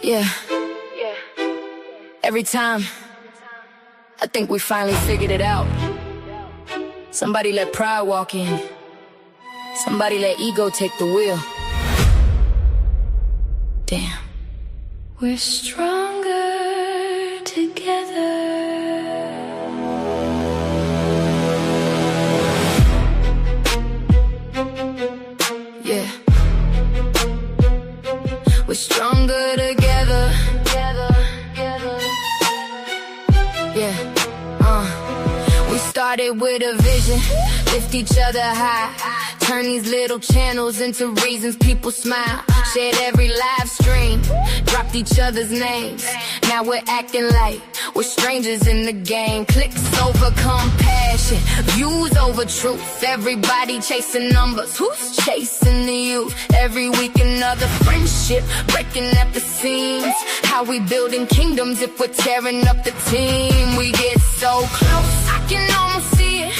Yeah. Every time, I think we finally figured it out. Somebody let pride walk in. Somebody let ego take the wheel. Damn. We're stronger together. Yeah. We're stronger together. Yeah. We started with a vision, lift each other high, turn these little channels into reasons people smile. Shared every live stream, dropped each other's names. Now we're acting like we're strangers in the game. Clicks over compassion, views over truth. Everybody chasing numbers, who's chasing the youth? Every week another friendship breaking at the seams. How we building kingdoms if we're tearing up the team? We get so close, I can almost see it.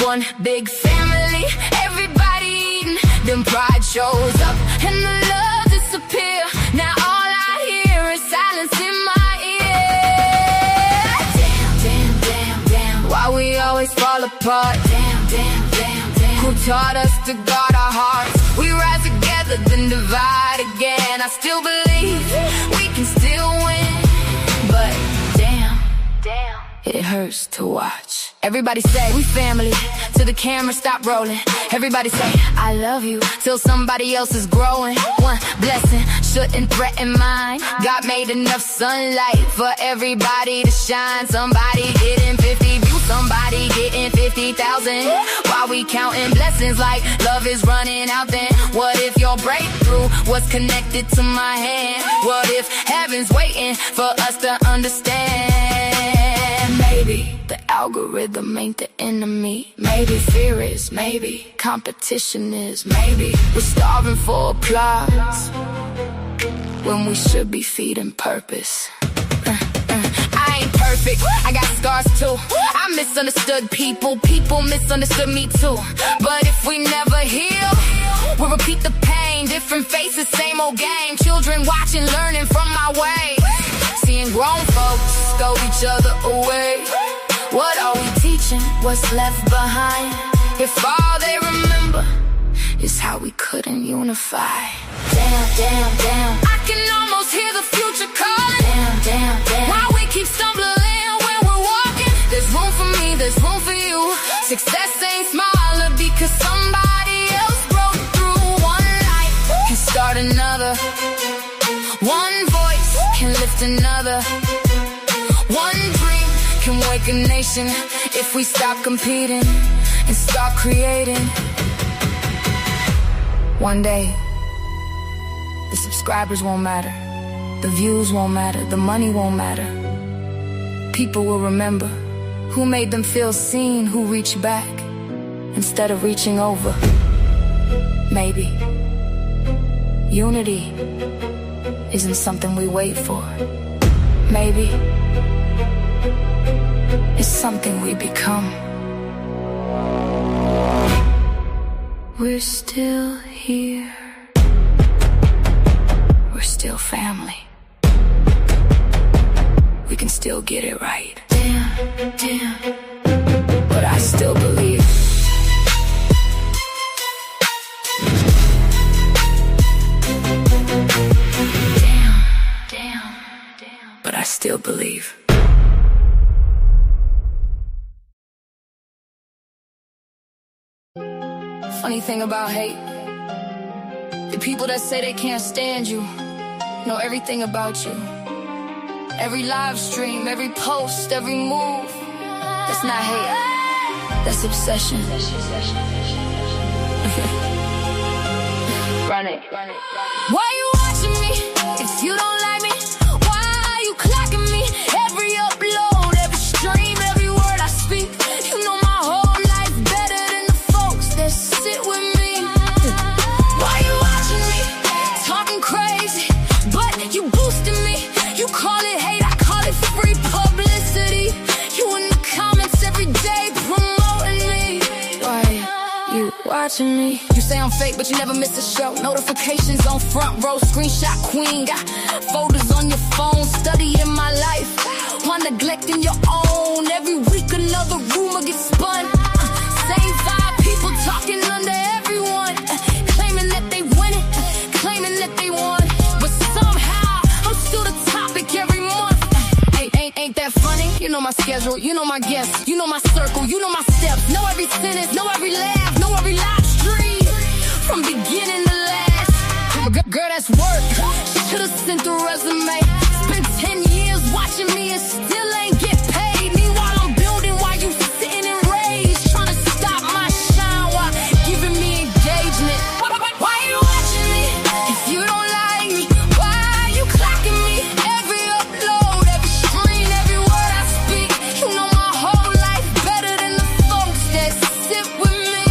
One big family, everybody eating. Then pride shows up and the love disappear. Now all I hear is silence in my ear. Damn, why we always fall apart? Damn, who taught us to guard our hearts? We rise together, then divide again. I still believe we can still win, but damn, it hurts to watch. Everybody say we family, till the camera stop rolling. Everybody say I love you, till somebody else is growing. One blessing shouldn't threaten mine. God made enough sunlight for everybody to shine. Somebody getting 50 views, somebody getting 50,000. While we counting blessings like love is running out, then what if your breakthrough was connected to my hand? What if heaven's waiting for us to understand? Maybe the algorithm ain't the enemy. Maybe fear is, maybe competition is. Maybe we're starving for applause when we should be feeding purpose. I ain't perfect, I got scars too. I misunderstood people, people misunderstood me too. But if we never heal, we'll repeat the pain. Different faces, same old game. Children watching, learning from my way. Seeing grown folks scold each other away. What are we teaching? What's left behind? If all they remember is how we couldn't unify. Damn, I can almost hear the future calling. Damn, why we keep stumbling when we're walking? There's room for me, there's room for you. Success ain't smaller because somebody else broke through. One light can start another. One voice can lift another. One dream can wake a nation if we stop competing and start creating. One day, the subscribers won't matter, the views won't matter, the money won't matter. People will remember who made them feel seen, who reached back instead of reaching over. Maybe unity isn't something we wait for. Maybe it's something we become. We're still here. We're still family. We can still get it right. Damn, but I still believe. Damn, but I still believe. Funny thing about hate, the people that say they can't stand you know everything about you. Every live stream, every post, every move. That's not hate, that's obsession. Run it. Why you watching me if you don't like me? Why are you clocking me? Every upload, every stream, every word I speak. You know my whole life better than the folks that sit with me. Why you watching me? Talking crazy, but you boosting me. You call it hate, I call it free publicity. You in the comments every day promoting me. watching me. You say I'm fake, but you never miss a show. Notifications on front row, screenshot queen. Got folders on your phone, studying my life while neglecting your own. Every week another rumor gets spun. Same five people talking under everyone, claiming that they win it, claiming that they won. But somehow I'm still the topic every month. Ain't that funny? You know my schedule, you know my guests, you know my circle, you know my steps. Know every sentence, know every laugh, know every live stream, from beginning to last. Girl, that's work. She could've sent a resume. Spent 10 years watching me and still ain't get paid. Meanwhile I'm building while you sitting in rage, trying to stop my shine while giving me engagement. Why you watching me if you don't like me? Why are you clocking me? Every upload, every screen, every word I speak. You know my whole life better than the folks that sit with me.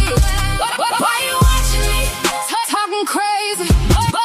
Why you watching me? Talking crazy,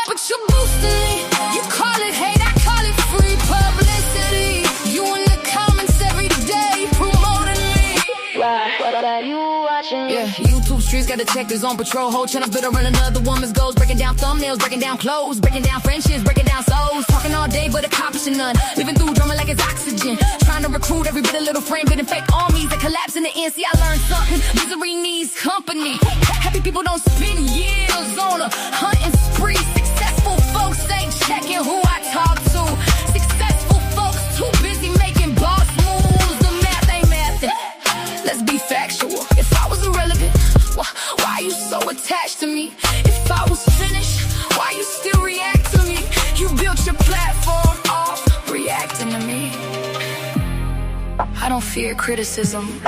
but you boosting me. You call it hate, I call it free publicity. You in the comments every day promoting me. Why you watching me? Yeah, YouTube streets got detectives on patrol. Whole channel built around another woman's goals. Breaking down thumbnails, breaking down clothes, breaking down friendships, breaking down souls. Talking all day but accomplishing none. Living through drama like it's oxygen. Trying to recruit every bit of little frame, building fake armies that collapse in the end. See, I learned something. Misery needs company. Happy people don't spend years on a hunting spree. Successful folks ain't checking who I talk to. Successful folks too busy making boss moves. The math ain't mathing. Let's be factual. If I was irrelevant, why you so attached to me? If I was finished, why you still react to me? You built your platform off reacting to me. I don't fear criticism.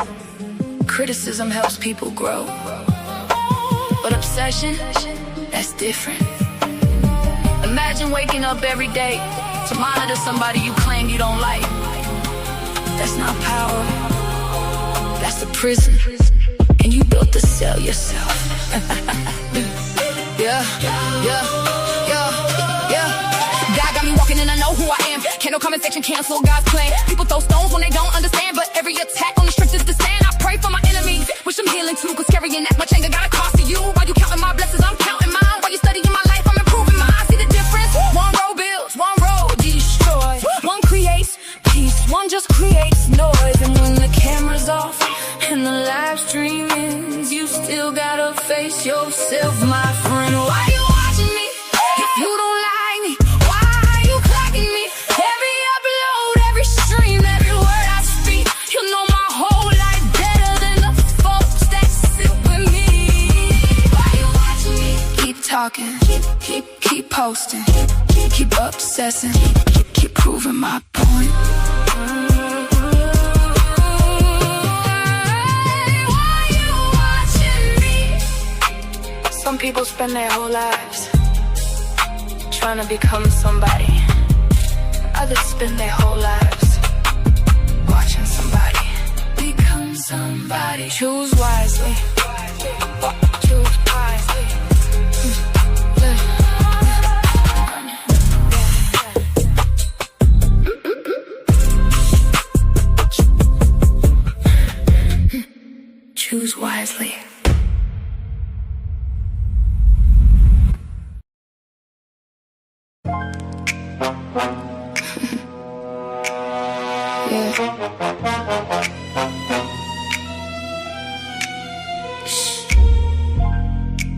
Criticism helps people grow. But obsession, that's different. Imagine waking up every day to monitor somebody you claim you don't like. That's not power. That's a prison. And you built the cell yourself. Yeah. God got me walking and I know who I am. Can't no comment section cancel God's plan. People throw stones when they don't understand, but every attack on the strength is the stand. I pray for my enemies, wish them healing too, cause carrying that much anger got a cost to you. While you counting my blessings, I'm counting mine. While you studying my life, I'm improving mine. See the difference? One road builds, one road destroys. One creates peace, one just creates noise. And when the camera's off and the live stream ends, you still gotta face yourself, my friend. Why you watching me if you don't like me? Why are you clocking me? Every upload, every stream, every word I speak. You know my whole life better than the folks that sit with me. Why you watching me? Keep talking, keep posting, keep obsessing, keep proving my point. Some people spend their whole lives trying to become somebody. Others spend their whole lives watching somebody become somebody. Choose wisely. Choose wisely. Choose wisely.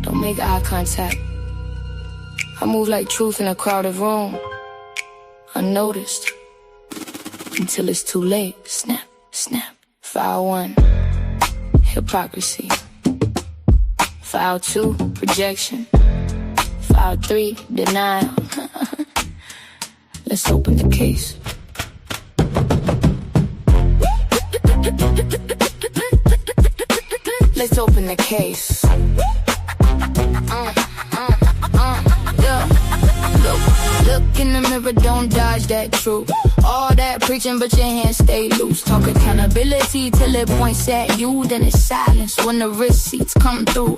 Don't make eye contact. I move like truth in a crowded room, unnoticed, until it's too late. Snap, snap. File 1, hypocrisy. File 2, projection. File 3, denial. Let's open the case. Let's open the case. Yeah. Look in the mirror, don't dodge that truth. All that preaching, but your hands stay loose. Talk accountability till it points at you. Then it's silence when the receipts come through.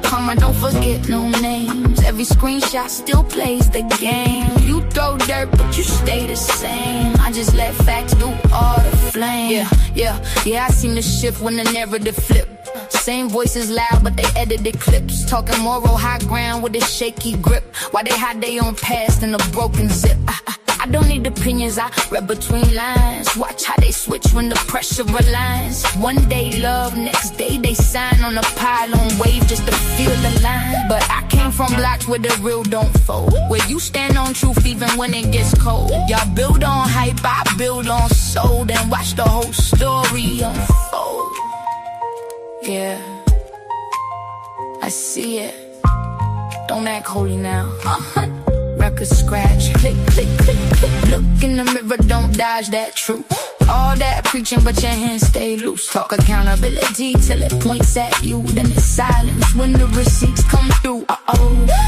Karma, don't forget no names. Every screenshot still plays the game. You throw dirt, but you stay the same. I just let facts do all the flame. Yeah, I seen the shift when the narrative flip. Same voices loud, but they edited clips. Talking moral high ground with a shaky grip. While they hide their own past in a broken zip. I don't need opinions, I read between lines. Watch how they switch when the pressure aligns. One day love, next day they sign on a pylon wave just to feel the line. But I came from blocks where the real don't fold, where you stand on truth even when it gets cold. Y'all build on hype, I build on soul. Then watch the whole story unfold. Yeah, I see it. Don't act holy now. Record scratch, click, click, click, click. Look in the mirror, don't dodge that truth. All that preaching, but your hands stay loose. Talk accountability till it points at you. Then it's silence when the receipts come through.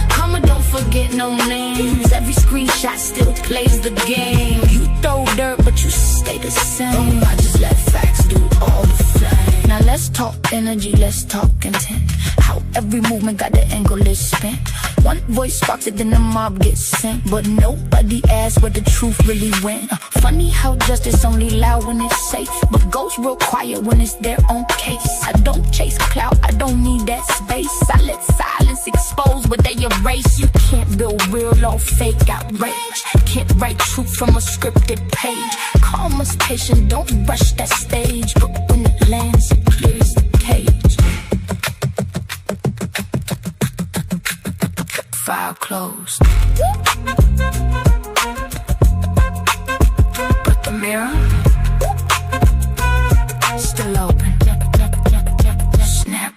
Karma don't forget no names. Every screenshot still plays the game. You throw dirt, but you stay the same. I just let facts do all the flame. Now let's talk energy, let's talk intent. How every movement got the angle is spent. One voice sparks it, then the mob gets sent. But nobody asks where the truth really went. Funny how justice only loud when it's safe, but goes real quiet when it's their own case. I don't chase clout, I don't need that space. I let silence expose what they erase. You can't build real off fake outrage. Can't write truth from a scripted page. Karma's patient, don't rush that stage. But when it lands, it clears the cage. File closed. But the mirror still open. Snap.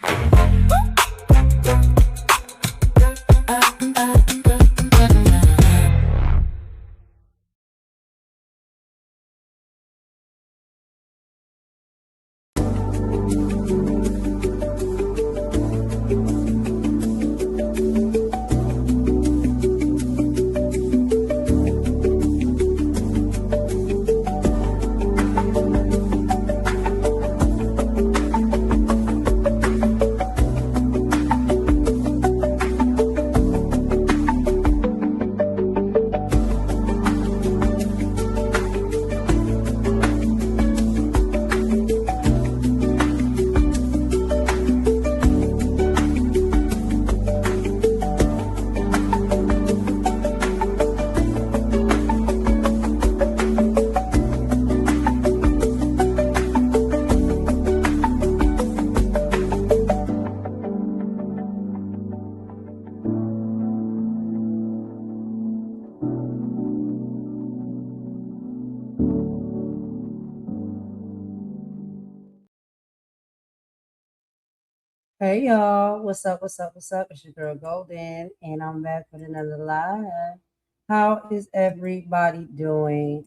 Hey y'all, what's up? What's up? What's up? It's your girl Golden, and I'm back with another live. How is everybody doing?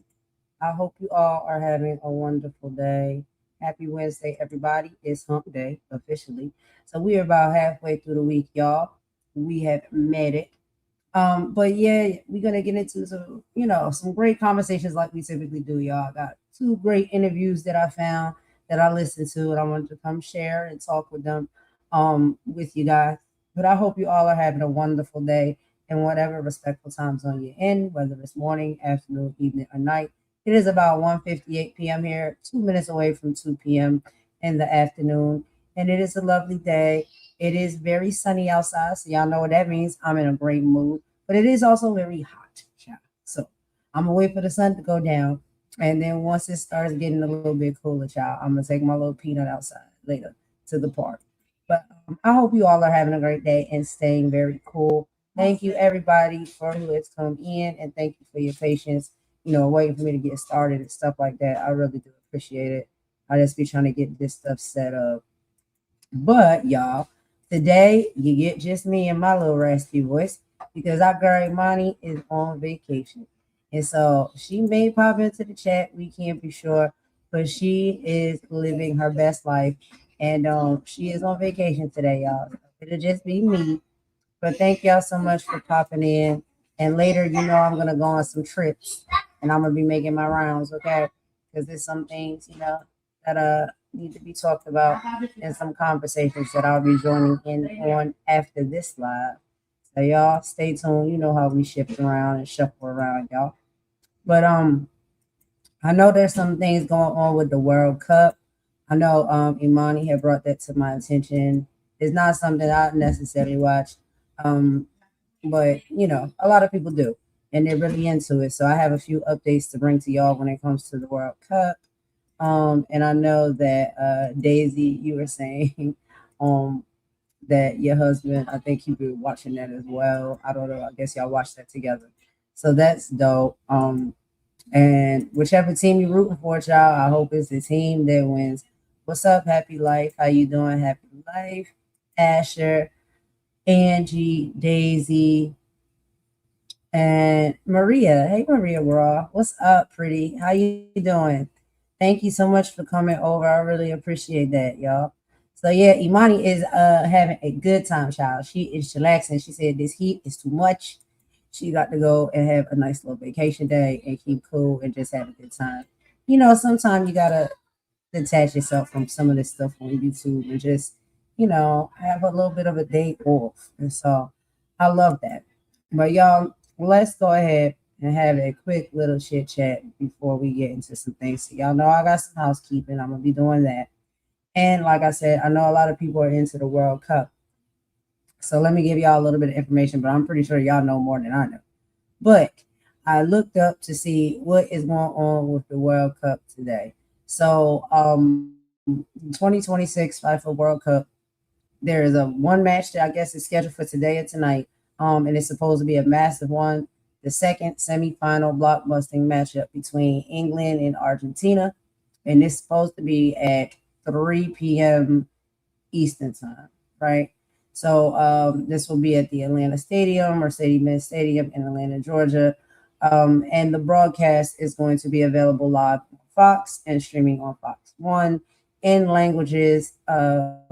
I hope you all are having a wonderful day. Happy Wednesday, everybody. It's hump day officially. So we are about halfway through the week, y'all. We have made it. But yeah, we're gonna get into some great conversations like we typically do, y'all. I got two great interviews that I found that I listened to, and I wanted to come share and talk with them with you guys. But I hope you all are having a wonderful day in whatever respectful time zone you're in, whether it's morning, afternoon, evening, or night. It is about 1:58 p.m. here, 2 minutes away from 2 p.m. in the afternoon, and it is a lovely day. It is very sunny outside, so y'all know what that means. I'm in a great mood, but it is also very hot. Yeah. So I'm gonna wait for the sun to go down, and then once it starts getting a little bit cooler, child, I'm gonna take my little peanut outside later to the park. But I hope you all are having a great day and staying very cool. Thank you, everybody, for who has come in, and thank you for your patience. Waiting for me to get started and stuff like that. I really do appreciate it. I just be trying to get this stuff set up. But y'all, today you get just me and my little raspy voice because our girl Imani is on vacation. And so she may pop into the chat, we can't be sure, but she is living her best life. And she is on vacation today, y'all. It'll just be me. But thank y'all so much for popping in. And later, I'm gonna go on some trips and I'm gonna be making my rounds, okay? Because there's some things, that need to be talked about and some conversations that I'll be joining in on after this live. So y'all stay tuned. You know how we shift around and shuffle around, y'all. But I know there's some things going on with the World Cup. I know Imani had brought that to my attention. It's not something I necessarily watch, um, but a lot of people do, and they're really into it. So I have a few updates to bring to y'all when it comes to the World Cup. And I know that Daisy, you were saying um that your husband, I think he be watching that as well. I don't know. I guess y'all watch that together. So that's dope. And whichever team you're rooting for, child, I hope it's the team that wins. What's up, Happy Life? How you doing, Happy Life? Asher, Angie, Daisy, and Maria. Hey, Maria Raw. What's up, pretty? How you doing? Thank you so much for coming over. I really appreciate that, y'all. So yeah, Imani is having a good time, child. She is chillaxing. She said this heat is too much. She got to go and have a nice little vacation day and keep cool and just have a good time. Sometimes you gotta detach yourself from some of this stuff on YouTube and just, have a little bit of a day off. And so I love that. But y'all, let's go ahead and have a quick little chit chat before we get into some things. So y'all know I got some housekeeping. I'm gonna be doing that. And like I said, I know a lot of people are into the World Cup. So let me give y'all a little bit of information, but I'm pretty sure y'all know more than I know. But I looked up to see what is going on with the World Cup today. So 2026 FIFA World Cup, there is a one match that I guess is scheduled for today or tonight. And it's supposed to be a massive one. The second semifinal blockbusting matchup between England and Argentina. And it's supposed to be at 3 p.m. Eastern time, right? So this will be at the Atlanta Stadium, Mercedes-Benz Stadium in Atlanta, Georgia. And the broadcast is going to be available live on Fox and streaming on Fox One in languages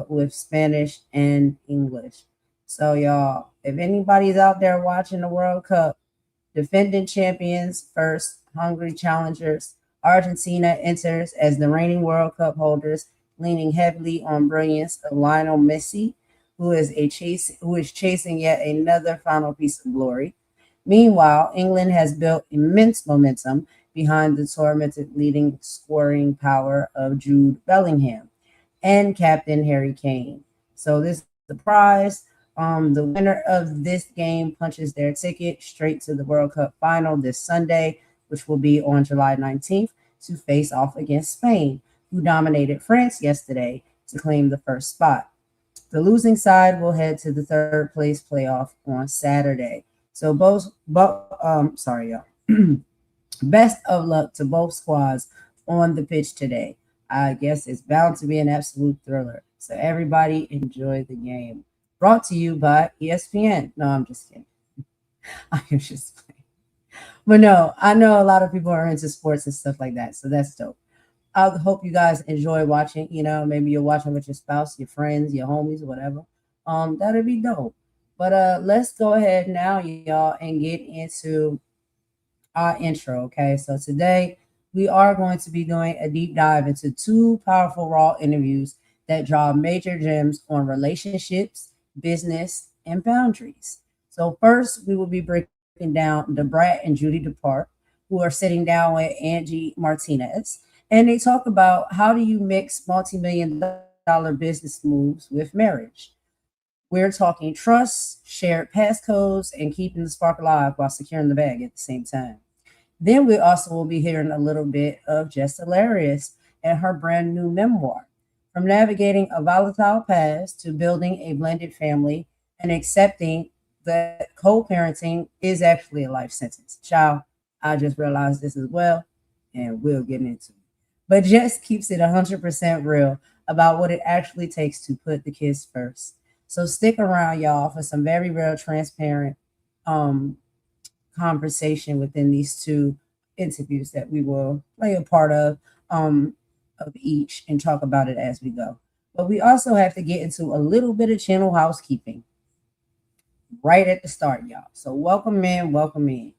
with Spanish and English. So, y'all, if anybody's out there watching the World Cup, defending champions first, hungry challengers, Argentina enters as the reigning World Cup holders, leaning heavily on brilliance of Lionel Messi, who is chasing yet another final piece of glory. Meanwhile, England has built immense momentum behind the tormented leading scoring power of Jude Bellingham and Captain Harry Kane. So this is the prize. The winner of this game punches their ticket straight to the World Cup final this Sunday, which will be on July 19th, to face off against Spain, who dominated France yesterday to claim the first spot. The losing side will head to the third place playoff on Saturday. So sorry y'all. Best of luck to both squads on the pitch today. I guess it's bound to be an absolute thriller. So everybody enjoy the game. Brought to you by ESPN. No, I'm just kidding. I am just playing. But no, I know a lot of people are into sports and stuff like that. So that's dope. I hope you guys enjoy watching. Maybe you're watching with your spouse, your friends, your homies, whatever. That'd be dope. But let's go ahead now, y'all, and get into our intro. Okay, so today we are going to be doing a deep dive into two powerful raw interviews that draw major gems on relationships, business, and boundaries. So first, we will be breaking down the Brat and Judy Dupart, who are sitting down with Angie Martinez, and they talk about how do you mix multi-million-dollar business moves with marriage. We're talking trust, shared passcodes, and keeping the spark alive while securing the bag at the same time. Then we also will be hearing a little bit of Jess Hilarious and her brand new memoir. From navigating a volatile past to building a blended family and accepting that co-parenting is actually a life sentence. Child, I just realized this as well, and we'll get into it. But Jess keeps it 100% real about what it actually takes to put the kids first. So stick around, y'all, for some very real, transparent um, conversation within these two interviews that we will play a part of each and talk about it as we go. But we also have to get into a little bit of channel housekeeping right at the start, y'all. So welcome in, welcome in.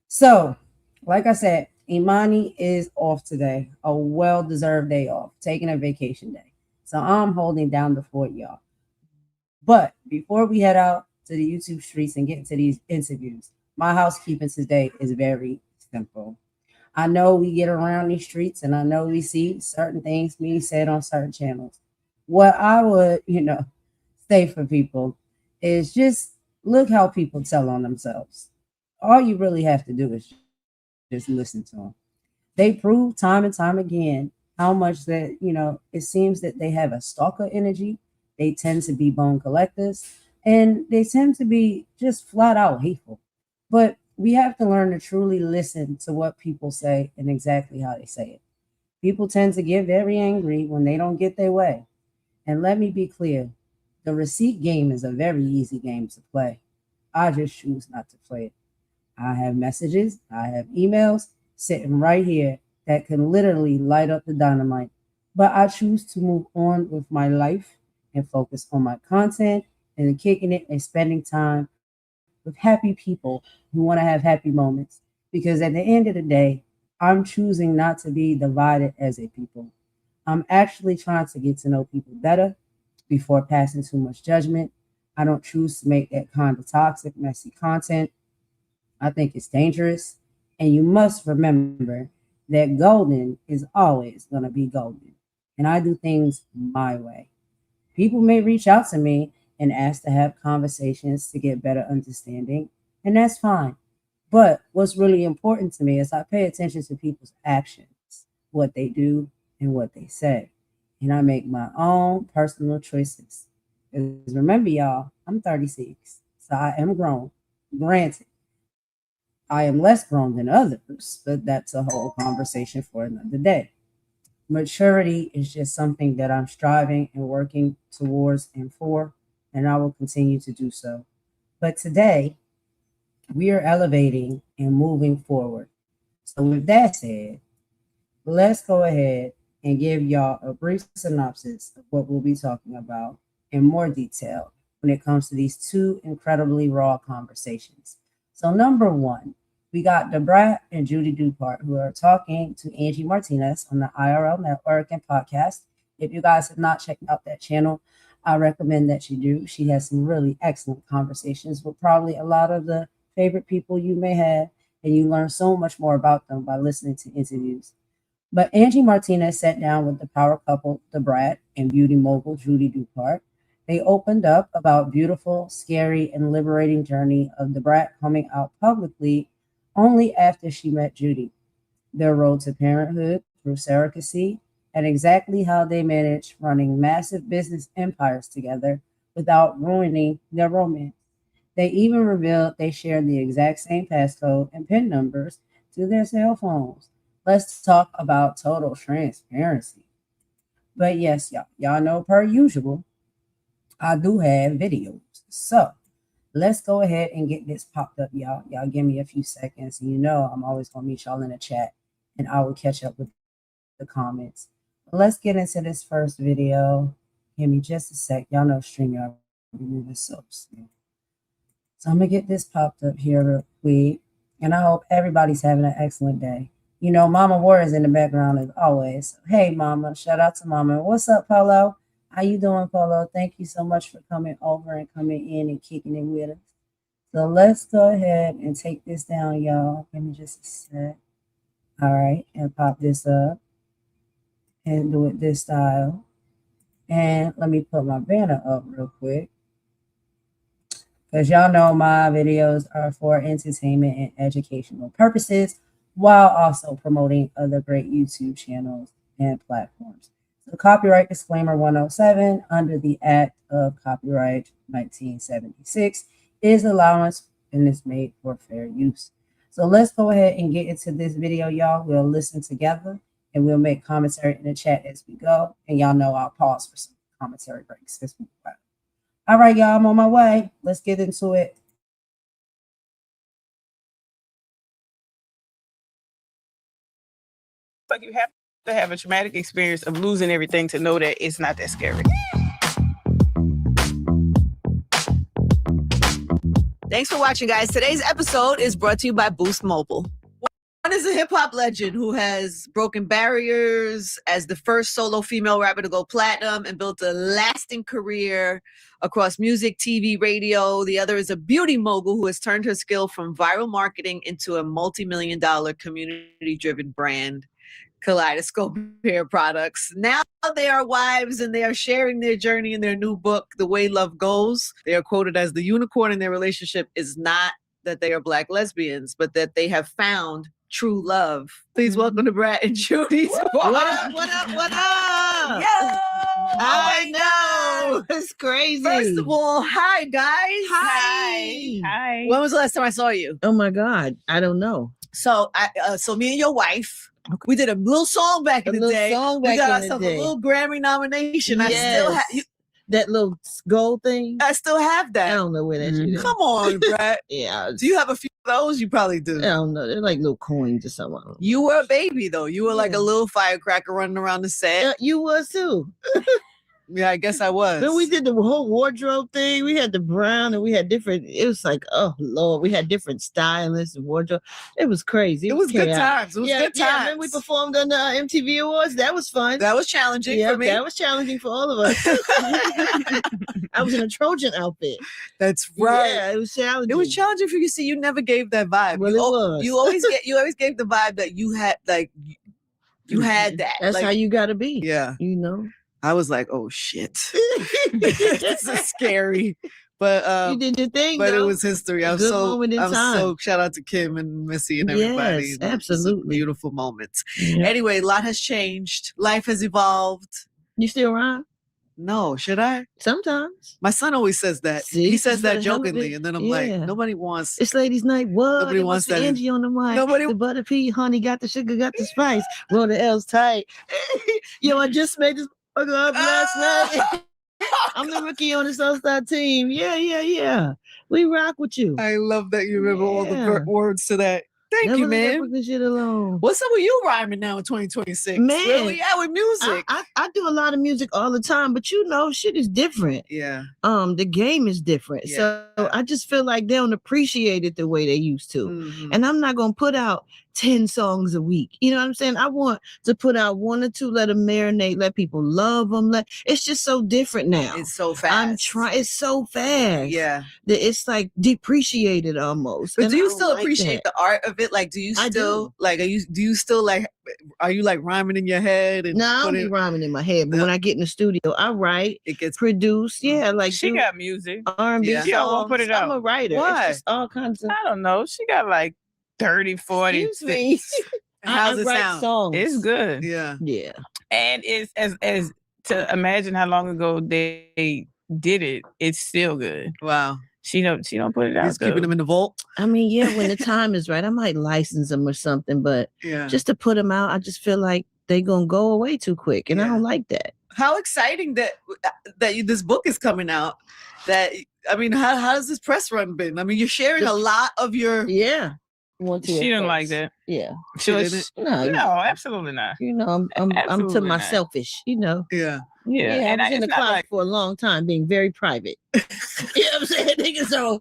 So, like I said, Imani is off today, a well-deserved day off, taking a vacation day. So I'm holding down the fort, y'all. But before we head out to the YouTube streets and get into these interviews, my housekeeping today is very simple. I know we get around these streets and I know we see certain things being said on certain channels. What I would, say for people is just look how people tell on themselves. All you really have to do is just listen to them. They prove time and time again how much that, it seems that they have a stalker energy. They tend to be bone collectors and they tend to be just flat out hateful. But we have to learn to truly listen to what people say and exactly how they say it. People tend to get very angry when they don't get their way. And let me be clear, the receipt game is a very easy game to play. I just choose not to play it. I have messages, I have emails sitting right here that can literally light up the dynamite. But I choose to move on with my life and focus on my content and kicking it and spending time with happy people who want to have happy moments. Because at the end of the day, I'm choosing not to be divided as a people. I'm actually trying to get to know people better before passing too much judgment. I don't choose to make that kind of toxic, messy content. I think it's dangerous. And you must remember that golden is always going to be golden. And I do things my way. People may reach out to me and ask to have conversations to get better understanding, and that's fine. But what's really important to me is I pay attention to people's actions, what they do, and what they say. And I make my own personal choices. Because remember, y'all, I'm 36, so I am grown. Granted, I am less grown than others, but that's a whole conversation for another day. Maturity is just something that I'm striving and working towards and for, and I will continue to do so. But today, we are elevating and moving forward. So, with that said, let's go ahead and give y'all a brief synopsis of what we'll be talking about in more detail when it comes to these two incredibly raw conversations. So, number one, we got the Brat and Judy Dupart who are talking to Angie Martinez on the IRL Network and podcast. If you guys have not checked out that channel, I recommend that you do. She has some really excellent conversations with probably a lot of the favorite people you may have, and you learn so much more about them by listening to interviews. But Angie Martinez sat down with the power couple, the Brat, and beauty mogul Judy Dupart. They opened up about beautiful, scary, and liberating journey of the Brat coming out publicly only after she met Judy, their road to parenthood through surrogacy, and exactly how they managed running massive business empires together without ruining their romance. They even revealed they shared the exact same passcode and PIN numbers to their cell phones. Let's talk about total transparency. But yes, y'all know per usual, I do have videos. So let's go ahead and get this popped up, y'all. Y'all give me a few seconds. And you know I'm always gonna meet y'all in the chat and I will catch up with the comments. Let's get into this first video. Give me just a sec. Y'all know StreamYard be moving so slow. So I'm gonna get this popped up here real quick. And I hope everybody's having an excellent day. You know, Mama War is in the background as always. Hey Mama, shout out to Mama. What's up, Polo? How you doing, Polo? Thank you so much for coming over and coming in and kicking it with us. So let's go ahead and take this down, y'all. Give me just a sec. All right, and pop this up and do it this style. And let me put my banner up real quick. Because y'all know my videos are for entertainment and educational purposes while also promoting other great YouTube channels and platforms. So copyright disclaimer 107 under the Act of Copyright 1976 is allowance and is made for fair use. So let's go ahead and get into this video, y'all. We'll listen together and we'll make commentary in the chat as we go. And y'all know I'll pause for some commentary breaks as we go. All right, y'all, I'm on my way. Let's get into it. Like you have to have a traumatic experience of losing everything to know that it's not that scary. Thanks for watching, guys. Today's episode is brought to you by Boost Mobile. is a hip hop legend who has broken barriers as the first solo female rapper to go platinum and built a lasting career across music, TV, radio. The other is a beauty mogul who has turned her skill from viral marketing into a multi-million-dollar community-driven brand, Kaleidoscope Hair Products. Now they are wives and they are sharing their journey in their new book, The Way Love Goes. They are quoted as the unicorn in their relationship is not that they are Black lesbians, but that they have found true love. Please welcome to Brat and Judy Dupart. What up? Yo! I know. It's crazy. First of all, hi guys. Hi. When was the last time I saw you? Oh my God. I don't know. So so me and your wife, we did a little song back in the day. We got ourselves a little Grammy nomination. Yes. I still have that little gold thing. I still have that. I don't know where that shit is. Come on, Brad. Yeah. Do you have a few of those? You probably do. I don't know. They're like little coins or something. You were a baby though. You were like a little firecracker running around the set. You was too. Yeah, I guess I was. Then we did the whole wardrobe thing. We had the brown and we had different. It was like, oh Lord, we had different stylists and wardrobe. It was crazy. It was good chaotic. times. It was good times. Yeah, then we performed on the MTV Awards. That was fun. That was challenging for me. That was challenging for all of us. I was in a Trojan outfit. That's right. Yeah, it was challenging. It was challenging for you. See, you never gave that vibe. Well, you always gave the vibe that you had, like you had that. That's like, how you gotta be. Yeah. You know. I was like, oh shit. This is scary. But you did your thing. But though. it was history. I'm so shout out to Kim and Missy and everybody. Yes, absolutely. Beautiful moments. Yeah. Anyway, a lot has changed. Life has evolved. You still rhyme? No, should I? Sometimes. My son always says that. See, he says that for the hell of jokingly, it. and then I'm like, nobody wants. It's ladies' night. What? Nobody wants that. Angie on the mic. Nobody. The butter pea, honey, got the sugar, got the spice. Roll the L's tight. Yo, I just made this fucker up last night. I'm the rookie on this all-star team. Yeah. We rock with you. I love that you remember all the words to that. Thank you, man. Leave the shit alone. What's up with you rhyming now in 2026? Man, where we at with music? I do a lot of music all the time, but you know, shit is different. Yeah. The game is different. Yeah. So I just feel like they don't appreciate it the way they used to. Mm-hmm. And I'm not gonna put out 10 songs a week. You know what I'm saying? I want to put out 1 or 2, let them marinate, let people love them. It's just so different now. It's so fast. It's so fast. Yeah. That it's like depreciated almost. But and do you I still don't like appreciate that. the art of it? Like, do you still like? Are you like rhyming in your head? And No, I don't be rhyming in my head. But when I get in the studio, I write. It gets produced. Yeah, like she got music. R&B Yeah. songs. Yeah, won't put it I'm out. a writer. Why? It's just all kinds of. I don't know. She got like 30, 40. Excuse me. How's I it write sound? songs. It's good. Yeah. Yeah. And it's as to imagine how long ago they did it. It's still good. Wow. She don't put it out. He's keeping them in the vault. I mean, yeah, when the time is right, I might license them or something, but just to put them out, I just feel like they're gonna go away too quick, and I don't like that. How exciting that this book is coming out. How has this press run been? I mean, you're sharing a lot of your She didn't like that. Yeah. No, absolutely not. You know, I'm to my selfish, you know. Yeah. Yeah. And I was in the closet for a long time, being very private. You know what I'm saying? Nigga, so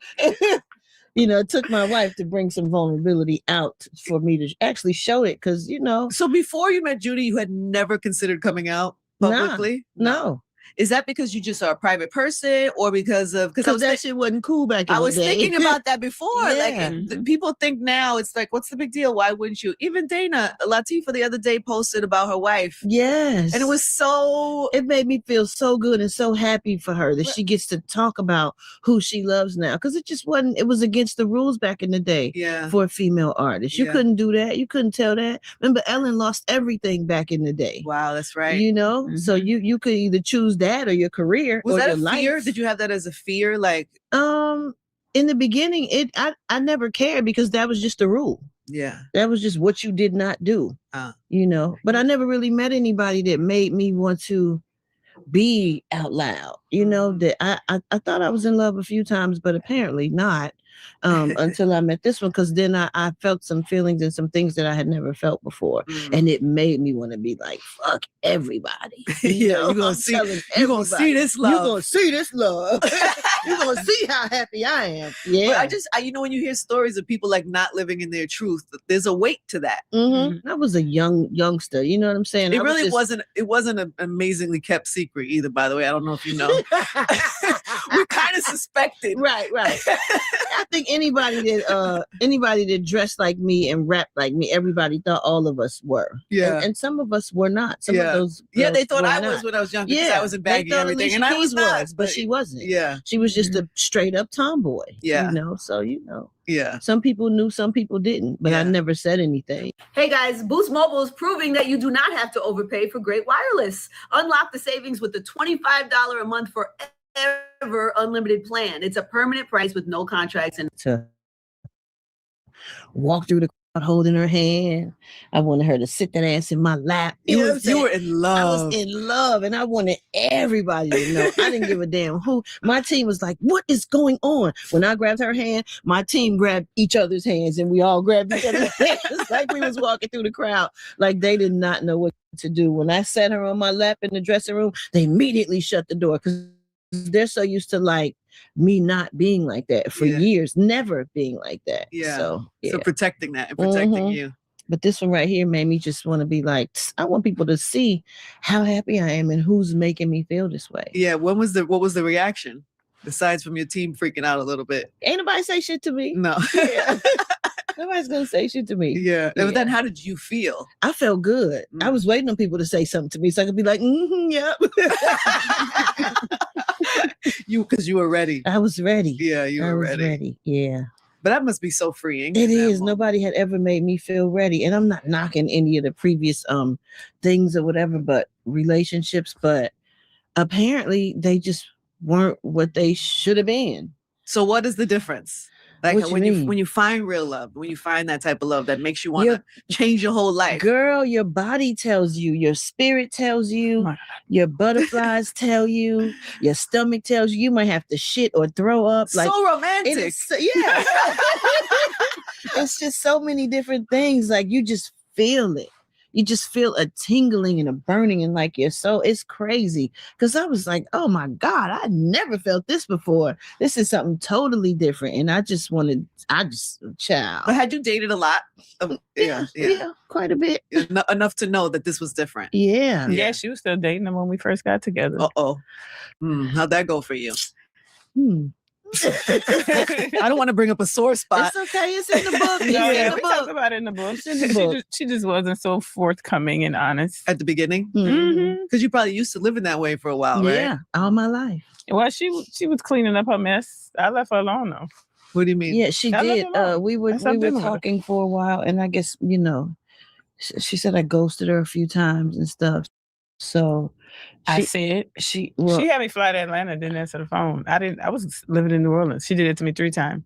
you know, it took my wife to bring some vulnerability out for me to actually show it, because you know. So before you met Judy, you had never considered coming out publicly? No. Is that because you just are a private person, or because that shit wasn't cool back in the day? I was thinking about that before. Yeah. Like people think now it's like, what's the big deal? Why wouldn't you? Even Dana Latifah the other day posted about her wife. Yes. And it made me feel so good and so happy for her that she gets to talk about who she loves now. Because it was against the rules back in the day for a female artist. You couldn't do that. You couldn't tell that. Remember, Ellen lost everything back in the day. Wow, that's right. You know? Mm-hmm. So you could either choose that or your career. Was or that your a fear? life. Did you have that as a fear? Like, in the beginning, I never cared, because that was just the rule. Yeah. That was just what you did not do. You know, but I never really met anybody that made me want to be out loud. You know, that I thought I was in love a few times, but apparently not. until I met this one, because then I felt some feelings and some things that I had never felt before. And it made me want to be like, fuck everybody. You're gonna see this love. You're gonna see this love. You're gonna see how happy I am. Yeah. But I when you hear stories of people like not living in their truth, there's a weight to that. I was a youngster. You know what I'm saying? It wasn't an amazingly kept secret either, by the way. I don't know if you know. We kind of suspected. Right. I think anybody that dressed like me and rapped like me, everybody thought all of us were. Yeah. And some of us were not. Some of those they thought I not. was when I was younger, because I was in baggy and everything. And I was not. But she wasn't. Yeah. She was just a straight up tomboy. Yeah. So Yeah. some people knew, some people didn't, but I never said anything. Hey guys, Boost Mobile is proving that you do not have to overpay for great wireless. Unlock the savings with the $25 a month forever unlimited plan. It's a permanent price with no contracts and To walk through the crowd holding her hand. I wanted her to sit that ass in my lap. You were in love. I was in love, and I wanted everybody to know. I didn't give a damn who. My team was like, what is going on? When I grabbed her hand, my team grabbed each other's hands, and we all grabbed each other's hands like we was walking through the crowd. Like they did not know what to do. When I sat her on my lap in the dressing room, they immediately shut the door, because they're so used to like me not being like that for years, never being like that. Yeah. So protecting that and protecting you. But this one right here made me just want to be like, I want people to see how happy I am and who's making me feel this way. Yeah. What was the reaction? Besides from your team freaking out a little bit. Ain't nobody say shit to me. No. Yeah. Nobody's gonna say shit to me. Yeah. But then how did you feel? I felt good. I was waiting on people to say something to me so I could be like, yep. Because you were ready. I was ready. Yeah, you were ready. Yeah. But that must be so freeing. It is. Nobody had ever made me feel ready. And I'm not knocking any of the previous things or whatever, but relationships, but apparently they just weren't what they should have been. So what is the difference? Like when you find real love, when you find that type of love that makes you want to change your whole life. Girl, your body tells you, your spirit tells you, your butterflies tell you, your stomach tells you, you might have to shit or throw up. Like, so romantic. Yeah. It's just so many different things. Like you just feel it. You just feel a tingling and a burning in like your soul. It's crazy. Because I was like, oh my God, I never felt this before. This is something totally different. And child. But had you dated a lot? Yeah, quite a bit. Enough to know that this was different. Yeah. Yeah, she was still dating him when we first got together. Uh-oh. How'd that go for you? I don't want to bring up a sore spot. It's okay. It's in the book. We talked about it in the book. She just wasn't so forthcoming and honest at the beginning. Because you probably used to living that way for a while, right? Yeah, all my life. Well, she was cleaning up her mess. I left her alone though. What do you mean? Yeah, she did. We were talking for a while, and I guess she said I ghosted her a few times and stuff. So she had me fly to Atlanta, didn't answer the phone. I was living in New Orleans. She did it to me 3 times.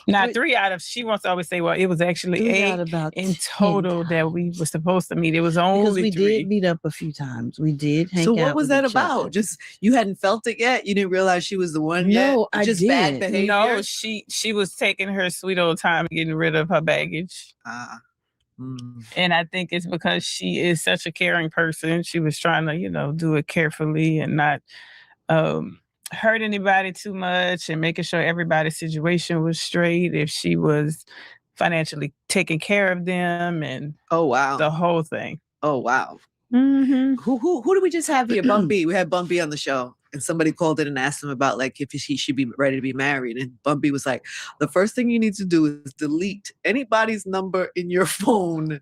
Not 3 out of, she wants to always say, well, it was actually 8 in total that we were supposed to meet. It was only we 3. did meet up a few times. We did hang out. So what was that about? Just you hadn't felt it yet? You didn't realize she was the one yet? No, I just did. Bad behavior? No, she was taking her sweet old time getting rid of her baggage. And I think it's because she is such a caring person. She was trying to, do it carefully and not hurt anybody too much and making sure everybody's situation was straight. If she was financially taking care of them and the whole thing. Oh, wow. Who do we just have here? Bun B. We had Bun B on the show. And somebody called in and asked him about if he should be ready to be married. And Bun B was like, the first thing you need to do is delete anybody's number in your phone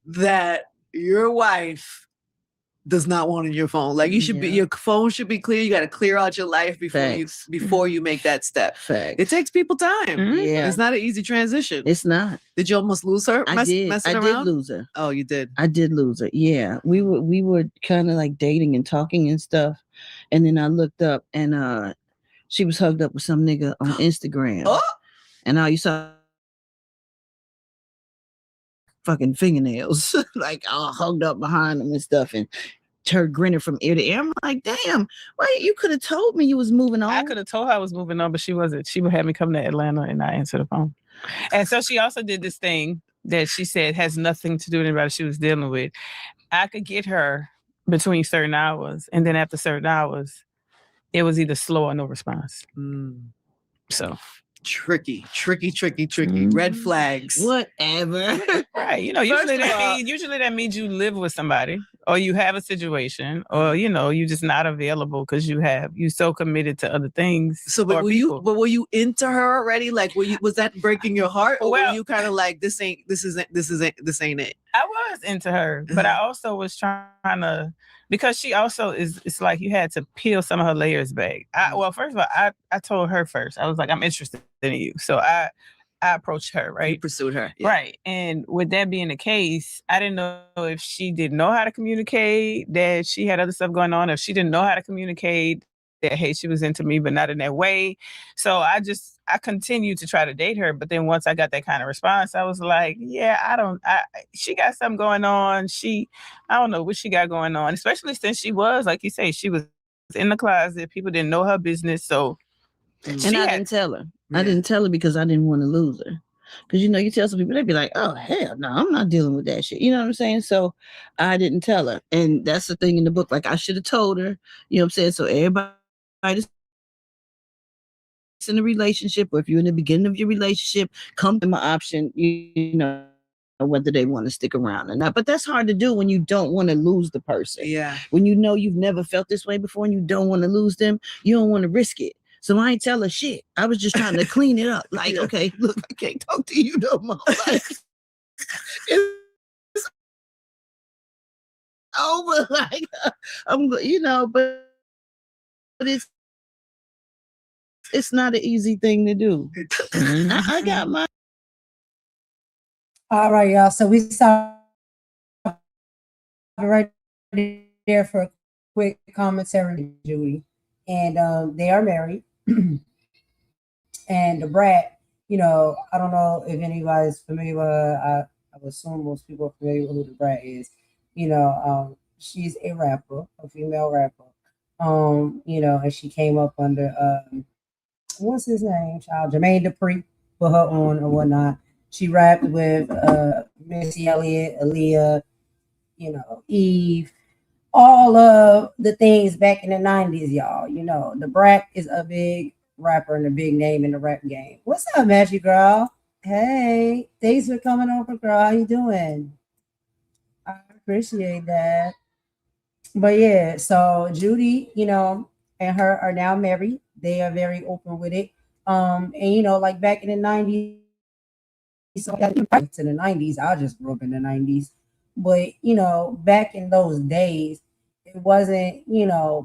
that your wife does not want in your phone. Like you should be, your phone should be clear. You got to clear out your life before you make that step. It takes people time. Yeah. It's not an easy transition. It's not. Did you almost lose her? I did lose her. Oh, you did? I did lose her. Yeah. We were kind of like dating and talking and stuff. And then I looked up and she was hugged up with some nigga on Instagram. And all you saw fucking fingernails like all hugged up behind him and stuff. And her grinning from ear to ear. I'm like, damn, why you could have told me you was moving on. I could have told her I was moving on, but she wasn't. She would have me come to Atlanta and not answer the phone. And so she also did this thing that she said has nothing to do with anybody she was dealing with. I could get her between certain hours, and then after certain hours, it was either slow or no response. So tricky. Red flags. Whatever. Right. Usually that means you live with somebody, or you have a situation, or you just not available because you so committed to other things. So but were you into her already? Like was that breaking your heart? Or were you kind of like this ain't it? I was into her, but I also was trying to, because she also it's like you had to peel some of her layers back. Well, first of all, I told her first. I was like, I'm interested in you. So I approached her, right? You pursued her. Yeah. Right. And with that being the case, I didn't know if she didn't know how to communicate, that she had other stuff going on, if she didn't know how to communicate, that, hey, she was into me, but not in that way. So I continued to try to date her. But then once I got that kind of response, I was like, yeah, she got something going on. I don't know what she got going on, especially since she was, like you say, she was in the closet. People didn't know her business. So, and I didn't tell her. Yeah. I didn't tell her because I didn't want to lose her. Because, you tell some people, they'd be like, oh, hell no, I'm not dealing with that shit. You know what I'm saying? So I didn't tell her. And that's the thing in the book. Like, I should have told her, you know what I'm saying? So everybody that's in a relationship, or if you're in the beginning of your relationship, come to my option, whether they want to stick around or not. But that's hard to do when you don't want to lose the person. Yeah. When you've never felt this way before and you don't want to lose them, you don't want to risk it. So I ain't tell her shit. I was just trying to clean it up. Like, okay, look, I can't talk to you no more. Like, it's over. Like, but it's not an easy thing to do. I got my. All right, y'all. So we stopped right there for a quick commentary, Judy. And they are married. And the Brat, I don't know if anybody's familiar with her. I would assume most people are familiar with who the Brat is. She's a rapper, a female rapper. And she came up under what's his name, child? Jermaine Dupri put her on or whatnot. She rapped with Missy Elliott, Aaliyah, Eve, all of the things back in the 90s, y'all. The Brat is a big rapper and a big name in the rap game. What's up, Magic Girl? Hey, thanks for coming over, girl. How you doing? I appreciate that. But yeah, so Judy, and her are now married. They are very open with it. And like back in the 90s, so to the 90s, I just grew up in the 90s. But back in those days, it wasn't,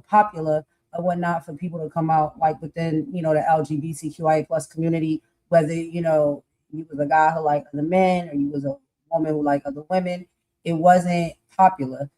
popular or whatnot for people to come out like within, the LGBTQIA plus community, whether, you was a guy who liked other men or you was a woman who liked other women. It wasn't popular.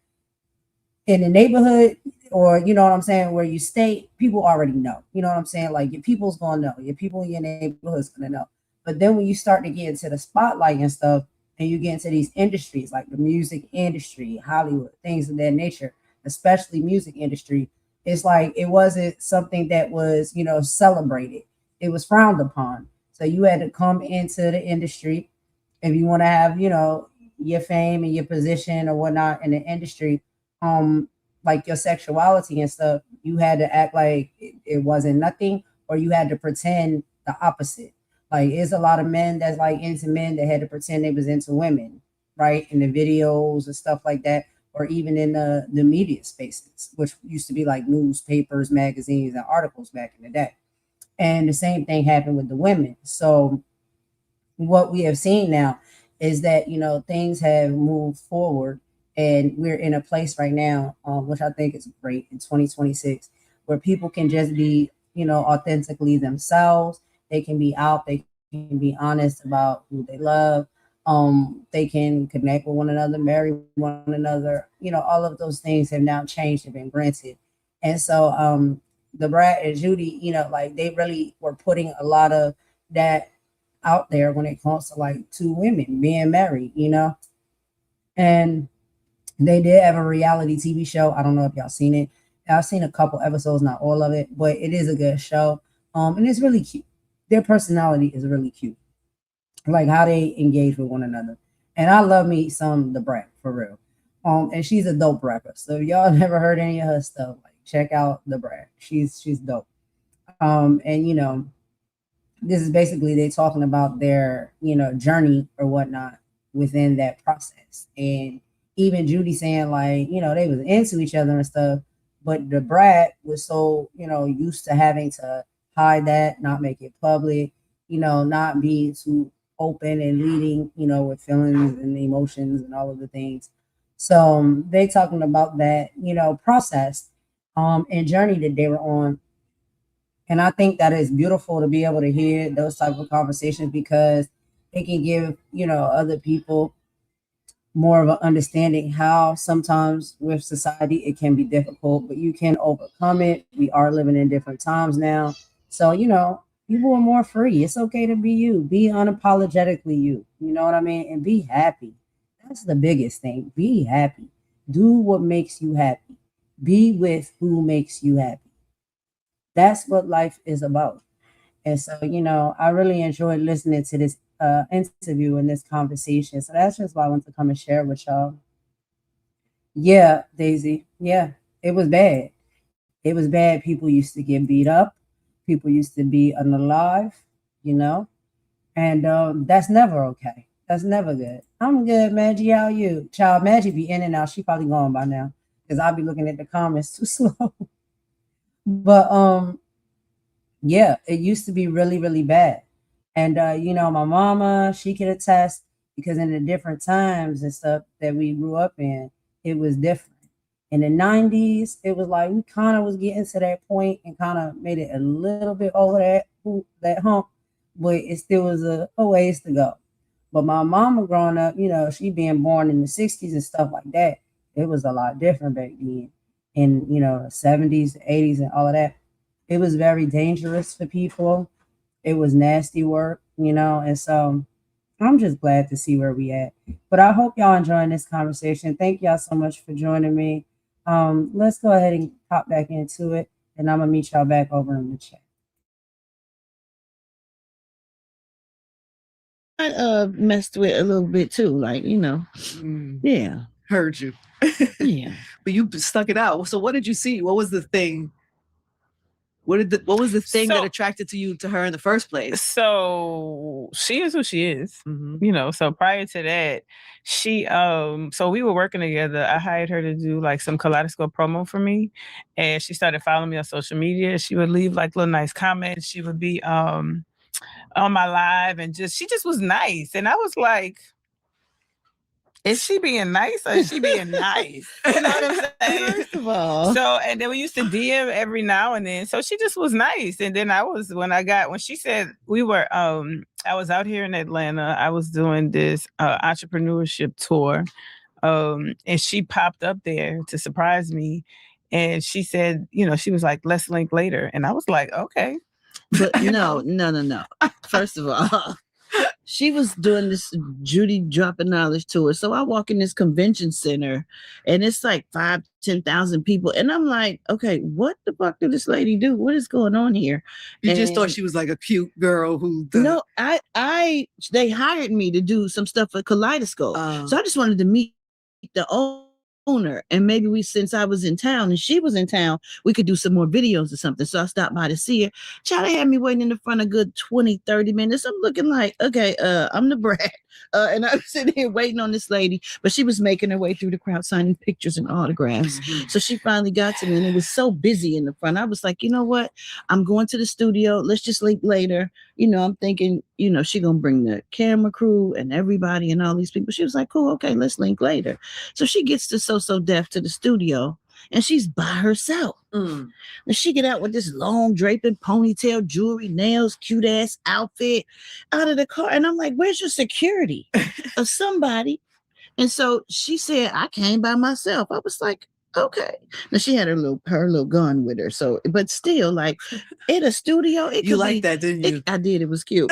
In the neighborhood, or you know what I'm saying, where you stay, people already know. You know what I'm saying? Like your people's gonna know. Your people in your neighborhood's gonna know. But then when you start to get into the spotlight and stuff, and you get into these industries like the music industry, Hollywood, things of that nature, especially music industry, it's like it wasn't something that was, celebrated. It was frowned upon. So you had to come into the industry if you want to have, your fame and your position or whatnot in the industry. Like your sexuality and stuff, you had to act like it wasn't nothing, or you had to pretend the opposite. Like, there's a lot of men that's like into men that had to pretend they was into women, right? In the videos and stuff like that, or even in the media spaces, which used to be like newspapers, magazines, and articles back in the day. And the same thing happened with the women. So what we have seen now is that, things have moved forward. And we're in a place right now, which I think is great in 2026, where people can just be, authentically themselves. They can be out. They can be honest about who they love. They can connect with one another, marry one another. All of those things have now changed and been granted. And so the Brat and Judy, like they really were putting a lot of that out there when it comes to like two women being married, and They did have a reality TV show. I don't know if y'all seen it. I've seen a couple episodes, not all of it, but it is a good show. And it's really cute. Their personality is really cute, like how they engage with one another. And I love me some the Brat for real. And she's a dope rapper. So if y'all never heard any of her stuff, like check out the Brat. She's dope. And this is basically they talking about their journey or whatnot within that process. And even Judy saying like they was into each other and stuff, but the Brat was so used to having to hide that, not make it public, not be too open and leading with feelings and emotions and all of the things. So they talking about that process and journey that they were on. And I think that is beautiful to be able to hear those type of conversations because it can give, other people more of an understanding how sometimes with society it can be difficult, but you can overcome it. We are living in different times now. So, people are more free. It's okay to be you. Be unapologetically you. You know what I mean? And be happy. That's the biggest thing. Be happy. Do what makes you happy. Be with who makes you happy. That's what life is about. And so, I really enjoyed listening to this interview and this conversation. So that's just why I wanted to come and share with y'all. Yeah, Daisy. Yeah, it was bad. It was bad. People used to get beat up. People used to be unalive, and that's never okay. That's never good. I'm good, Maggie. How are you? Child, Maggie be in and out. She probably gone by now because I'll be looking at the comments too slow. But yeah, it used to be really, really bad. And my mama, she could attest because in the different times and stuff that we grew up in, it was different. In the 90s, it was like we kind of was getting to that point and kind of made it a little bit over that hump, but it still was a ways to go. But my mama growing up, she being born in the 60s and stuff like that, it was a lot different back then. In, the 70s, the 80s and all of that. It was very dangerous for people. It was nasty work, and so I'm just glad to see where we at. But I hope y'all enjoying this conversation. Thank y'all so much for joining me. Let's go ahead and pop back into it, and I'm gonna meet y'all back over in the chat. I messed with a little bit too, like yeah. Heard you. Yeah. But you stuck it out. So what did you see? What was the thing? What was the thing that attracted you to her in the first place? So she is who she is, so prior to that, she, so we were working together. I hired her to do like some kaleidoscope promo for me. And she started following me on social media. She would leave like little nice comments. She would be, on my live and she just was nice. And I was like, is she being nice or is she being nice? You know what I'm saying? First of all. So, and then we used to DM every now and then. So she just was nice. And then when she said I was out here in Atlanta, I was doing this entrepreneurship tour. And she popped up there to surprise me. And she said, she was like, let's link later. And I was like, okay. But no. First of all, she was doing this Judy dropping knowledge tour. So I walk in this convention center and it's like 5,000-10,000 people. And I'm like, okay, what the fuck did this lady do? What is going on here? You just thought she was like a cute girl who No, they hired me to do some stuff for Kaleidoscope. So I just wanted to meet the owner, and maybe since I was in town and she was in town, we could do some more videos or something. So I stopped by to see her. Child, they had me waiting in the front a good 20-30 minutes. I'm looking like, okay, I'm the Brat. And I'm sitting here waiting on this lady, but she was making her way through the crowd signing pictures and autographs. So she finally got to me, and it was so busy in the front. I was like, you know what? I'm going to the studio. Let's just link later. I'm thinking, she gonna bring the camera crew and everybody and all these people. She was like, cool, okay, let's link later. So she gets to So Def to the studio, and she's by herself. And she get out with this long draping ponytail, jewelry, nails, cute ass outfit out of the car. And I'm like, where's your security of somebody? And so she said, I came by myself. I was like, okay. Now she had her little gun with her. So, but still, like in a studio, it You could like be, that, didn't you? I did. It was cute.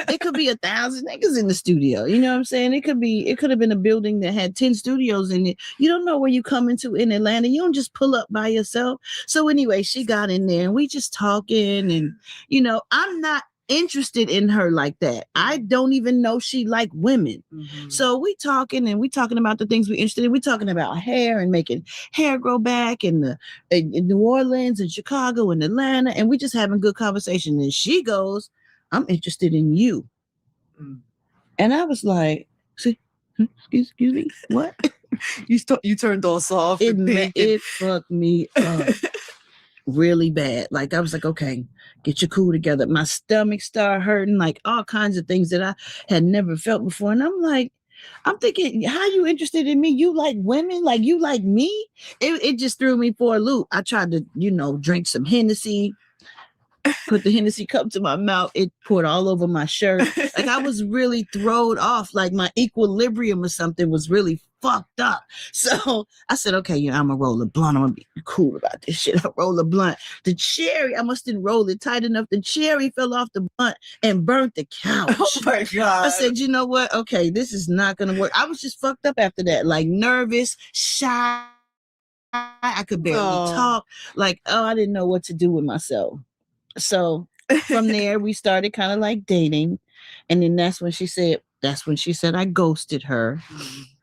It could be 1,000 niggas in the studio. You know what I'm saying? It could have been a building that had 10 studios in it. You don't know where you come into in Atlanta. You don't just pull up by yourself. So anyway, she got in there and we just talking, and you know, I'm not interested in her like that. I don't even know she like women. So we talking about the things we interested in. We talking about hair and making hair grow back in New Orleans and Chicago and Atlanta, and we just having good conversation. And she goes, I'm interested in you. And I was like, excuse me, what? You turned all soft. It fucked me up really bad. Like I was like, okay, get your cool together. My stomach started hurting, like all kinds of things that I had never felt before. And I'm thinking, how you interested in me? You like women? Like you like me? It just threw me for a loop. I tried to, drink some Hennessy, put the Hennessy cup to my mouth. It poured all over my shirt. Like I was really thrown off. Like my equilibrium or something was really fucked up. So I said, okay, I'm gonna roll a blunt. I'm gonna be cool about this shit. I roll a blunt. The cherry, I must didn't roll it tight enough. The cherry fell off the blunt and burnt the couch. Oh my God. I said, you know what? Okay, this is not gonna work. I was just fucked up after that. Like nervous, shy. I could barely talk. Like, I didn't know what to do with myself. So from there, we started kind of like dating. And then that's when she said I ghosted her.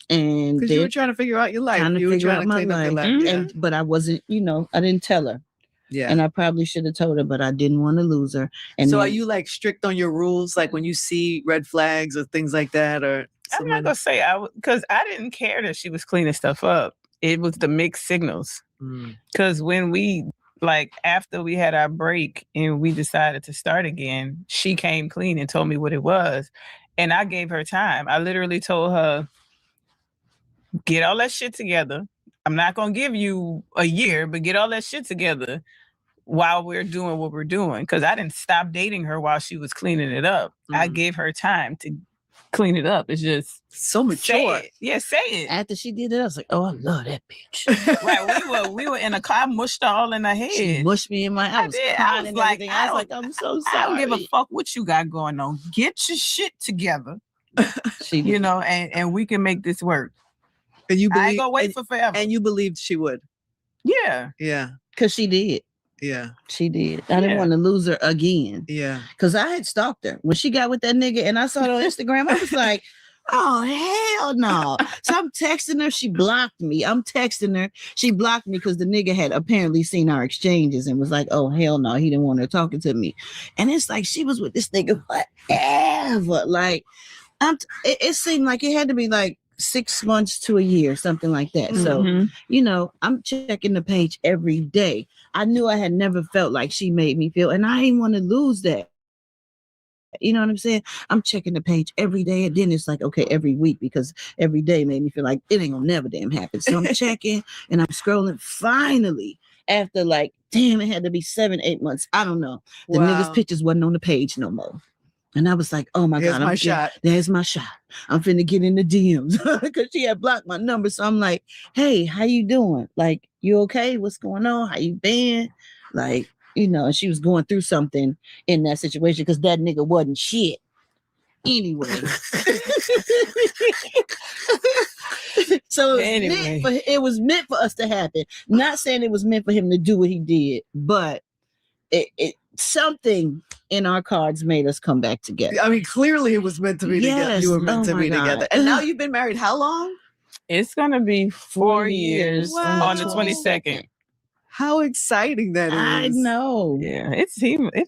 And because you were trying to figure out your life. You were trying to clean up your life. But I wasn't, I didn't tell her. Yeah. And I probably should have told her, but I didn't want to lose her. And so are you like strict on your rules? Like when you see red flags or things like that? Or I'm not going to say because I didn't care that she was cleaning stuff up. It was the mixed signals. Because when after we had our break and we decided to start again, she came clean and told me what it was. And I gave her time. I literally told her, get all that shit together. I'm not going to give you a year, but get all that shit together while we're doing what we're doing. Because I didn't stop dating her while she was cleaning it up. I gave her time to clean it up. It's just so mature. Say it. Yeah, say it. After she did it, I was like, oh, I love that bitch. Right. We were in a car, mushed her all in her head. She mushed me in my house. I was like, I'm so sorry. I don't give a fuck what you got going on. Get your shit together. And we can make this work. And you believe, I ain't gonna wait for forever. And you believed she would. Yeah. Yeah. Because she did. Yeah. She did. I didn't want to lose her again. Yeah. Because I had stalked her. When she got with that nigga and I saw it on Instagram, I was like, oh, hell no. So I'm texting her. She blocked me. I'm texting her. She blocked me because the nigga had apparently seen our exchanges and was like, oh, hell no. He didn't want her talking to me. And it's like she was with this nigga forever. Like, it seemed like it had to be like 6 months to a year, something like that. So, I'm checking the page every day. I knew I had never felt like she made me feel, and I didn't want to lose that. You know what I'm saying? I'm checking the page every day, and then it's like, okay, every week, because every day made me feel like it ain't gonna never damn happen. So I'm checking and I'm scrolling. Finally, after it had to be 7-8 months. I don't know. The nigga's pictures wasn't on the page no more. And I was like, oh my God. There's my shot. I'm finna get in the DMs because she had blocked my number. So I'm like, hey, how you doing? Like, you okay? What's going on? How you been? Like, and she was going through something in that situation because that nigga wasn't shit. Anyway. So it was meant for us to happen. Not saying it was meant for him to do what he did, but it something in our cards made us come back together. I mean, clearly it was meant to be together. You were meant to be together. And now you've been married how long? It's going to be 4 years on the 22nd. How exciting that is. I know. Yeah, it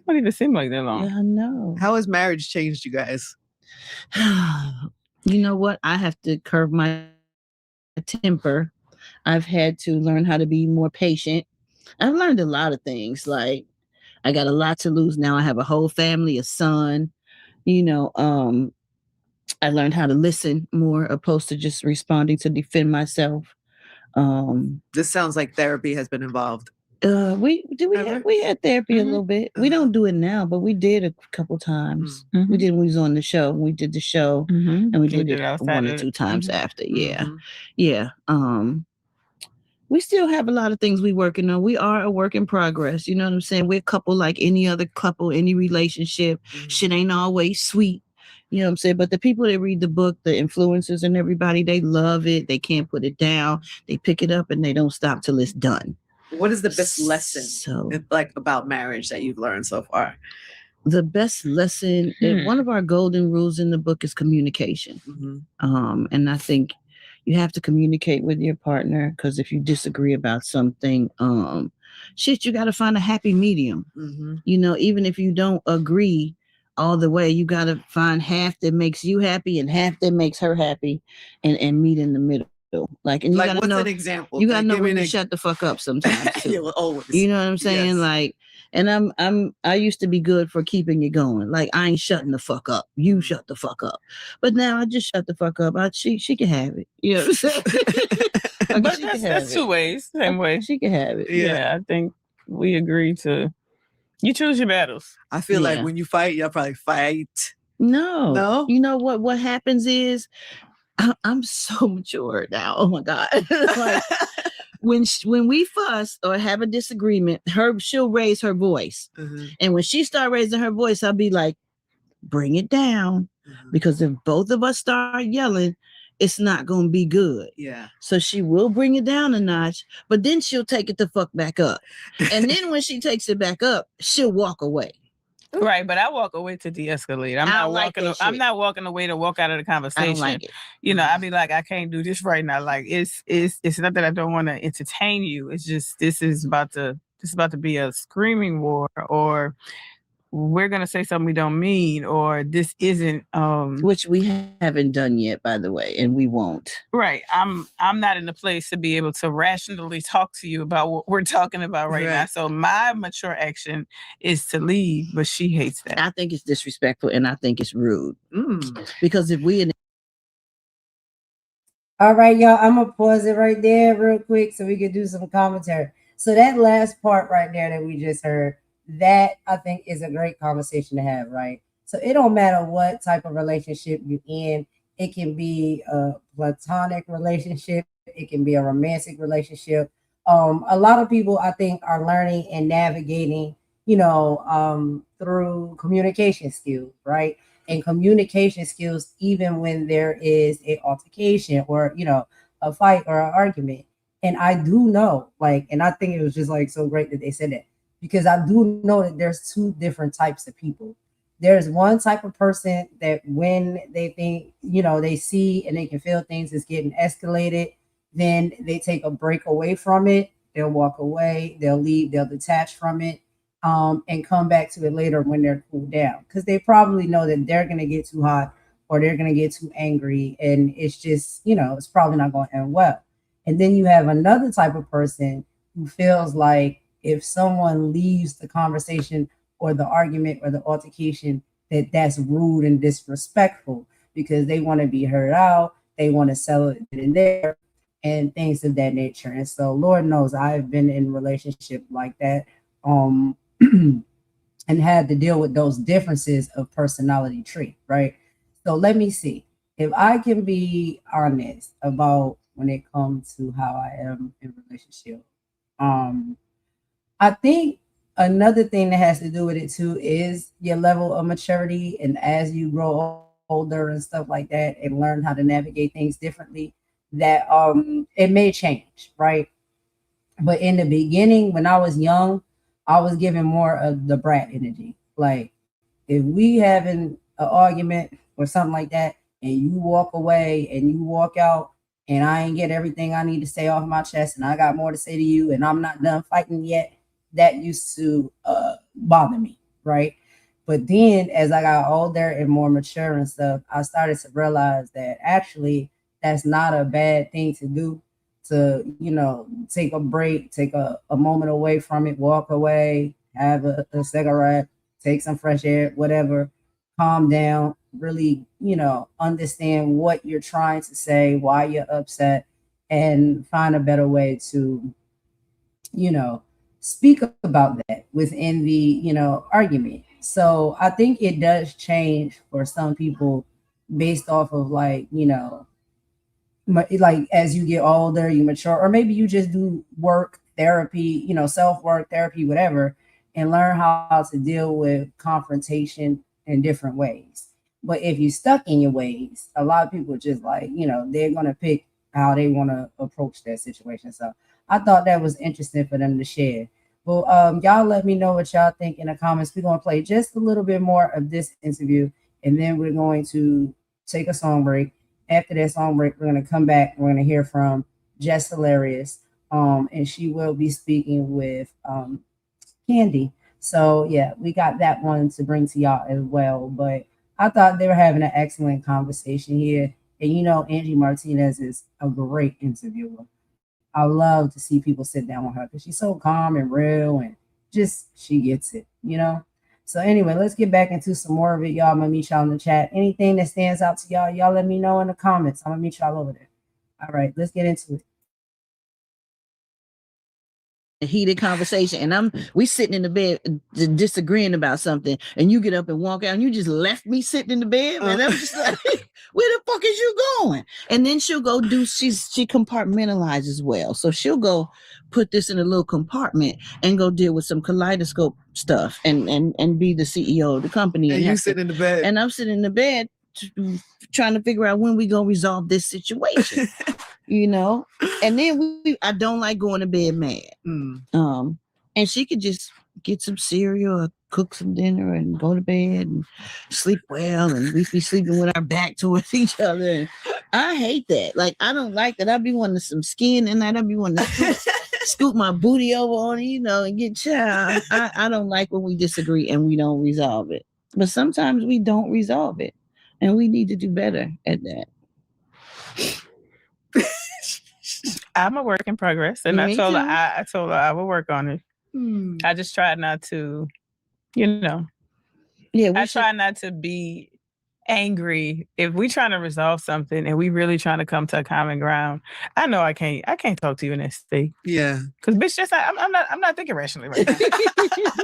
don't even seem like that long. Yeah, I know. How has marriage changed you guys? You know what? I have to curb my temper. I've had to learn how to be more patient. I've learned a lot of things. Like, I got a lot to lose now. I have a whole family, a son. I learned how to listen more opposed to just responding to defend myself. This sounds like therapy has been involved. We had therapy a little bit. We don't do it now, but we did a couple times. We did when we was on the show. We did the show, and we did it 1 or 2 times after. Yeah, yeah. we still have a lot of things we working on. We are a work in progress. You know what I'm saying? We're a couple like any other couple, any relationship. Shit ain't always sweet. You know what I'm saying? But the people that read the book, the influencers and everybody, they love it. They can't put it down. They pick it up and they don't stop till it's done. What is the best lesson about marriage that you've learned so far? The best lesson, one of our golden rules in the book is communication. And I think you have to communicate with your partner, because if you disagree about something, you got to find a happy medium. You know, even if you don't agree all the way, you got to find half that makes you happy and half that makes her happy, and meet in the middle. Like, and you gotta what's know an example? You gotta know when to shut the fuck up sometimes. Yeah, well, always. You know what I'm saying? Yes. Like, and I used to be good for keeping it going. Like, I ain't shutting the fuck up. You shut the fuck up. But now I just shut the fuck up. She can have it. You know what I'm saying? But that's two ways. Same way. She can have it. Yeah, I think we agree to. You choose your battles. I feel like when you fight, y'all probably fight. No. You know what happens is, I'm so mature now. Oh my God. Like, when we fuss or have a disagreement, she'll raise her voice. And when she start raising her voice, I'll be like, bring it down. Because if both of us start yelling, it's not going to be good. Yeah. So she will bring it down a notch, but then she'll take it the fuck back up. And then when she takes it back up, she'll walk away. Right, but I walk away to de-escalate. I'm not walking away to walk out of the conversation. I don't like it. You know, I'll be like, I can't do this right now. Like, it's not that I don't want to entertain you. It's just this is about to be a screaming war, or we're gonna say something we don't mean, or this isn't which we haven't done yet, by the way, and we won't. Right. I'm not in a place to be able to rationally talk to you about what we're talking about right now. So my mature action is to leave, but she hates that. I think it's disrespectful and I think it's rude. Because if we All right, y'all, I'm gonna pause it right there real quick so we can do some commentary. So that last part right there that we just heard, that I think is a great conversation to have, right? So it don't matter what type of relationship you're in. It can be a platonic relationship. It can be a romantic relationship. A lot of people, I think, are learning and navigating, through communication skills, right? And communication skills, even when there is an altercation or, a fight or an argument. And I do know, and I think it was just so great that they said that, because I do know that there's two different types of people. There's one type of person that when they think, they see and they can feel things is getting escalated, then they take a break away from it. They'll walk away, they'll leave, they'll detach from it, and come back to it later when they're cooled down. Because they probably know that they're going to get too hot or they're going to get too angry. And it's just, it's probably not going to end well. And then you have another type of person who feels like if someone leaves the conversation or the argument or the altercation, that's rude and disrespectful because they want to be heard out. They want to settle it in there and things of that nature. And so Lord knows I've been in a relationship like that, and had to deal with those differences of personality trait, right? So let me see if I can be honest about when it comes to how I am in relationship. I think another thing that has to do with it too is your level of maturity. And as you grow older and stuff like that and learn how to navigate things differently, that it may change, right? But in the beginning, when I was young, I was given more of the brat energy. Like if we having an argument or something like that, and you walk away and you walk out, and I ain't get everything I need to say off my chest, and I got more to say to you, and I'm not done fighting yet, that used to bother me, right? But then as I got older and more mature and stuff, I started to realize that actually that's not a bad thing to do, to, take a break, take a moment away from it, walk away, have a cigarette, take some fresh air, whatever, calm down, really, understand what you're trying to say, why you're upset, and find a better way to, speak about that within the, argument. So I think it does change for some people based off of like as you get older, you mature, or maybe you just do work therapy, self-work therapy, whatever, and learn how to deal with confrontation in different ways. But if you stuck in your ways, a lot of people just like, they're gonna pick how they want to approach that situation. So I thought that was interesting for them to share. Well, y'all let me know what y'all think in the comments. We're gonna play just a little bit more of this interview, and then we're going to take a song break. After that song break, we're gonna come back and we're gonna hear from Jess Hilarious. And she will be speaking with Candy. So yeah, we got that one to bring to y'all as well. But I thought they were having an excellent conversation here. And Angie Martinez is a great interviewer. I love to see people sit down with her because she's so calm and real and just she gets it. So anyway, let's get back into some more of it, y'all. I'm gonna meet y'all in the chat. Anything that stands out to y'all let me know in the comments. I'm gonna meet y'all over there. All right, let's get into it. A heated conversation, and we sitting in the bed disagreeing about something, and you get up and walk out, and you just left me sitting in the bed, and I'm just like, where the fuck is you going? And then she'll go she compartmentalizes well, so she'll go put this in a little compartment and go deal with some kaleidoscope stuff, and be the CEO of the company. And you sit in the bed, and I'm sitting in the bed trying to figure out when we gonna resolve this situation. And then I don't like going to bed mad. And she could just get some cereal or cook some dinner and go to bed and sleep well, and we be sleeping with our back towards each other. And I hate that. Like, I don't like that. I be wanting some skin and I be wanting to scoop my booty over on it, and get child. I don't like when we disagree and we don't resolve it. But sometimes we don't resolve it, and we need to do better at that. I'm a work in progress, and I told her I will work on it. I just try not to, I try not to be angry if we trying to resolve something and we really trying to come to a common ground. I know I can't talk to you in that state. Yeah, because bitch, just I'm not thinking rationally right now.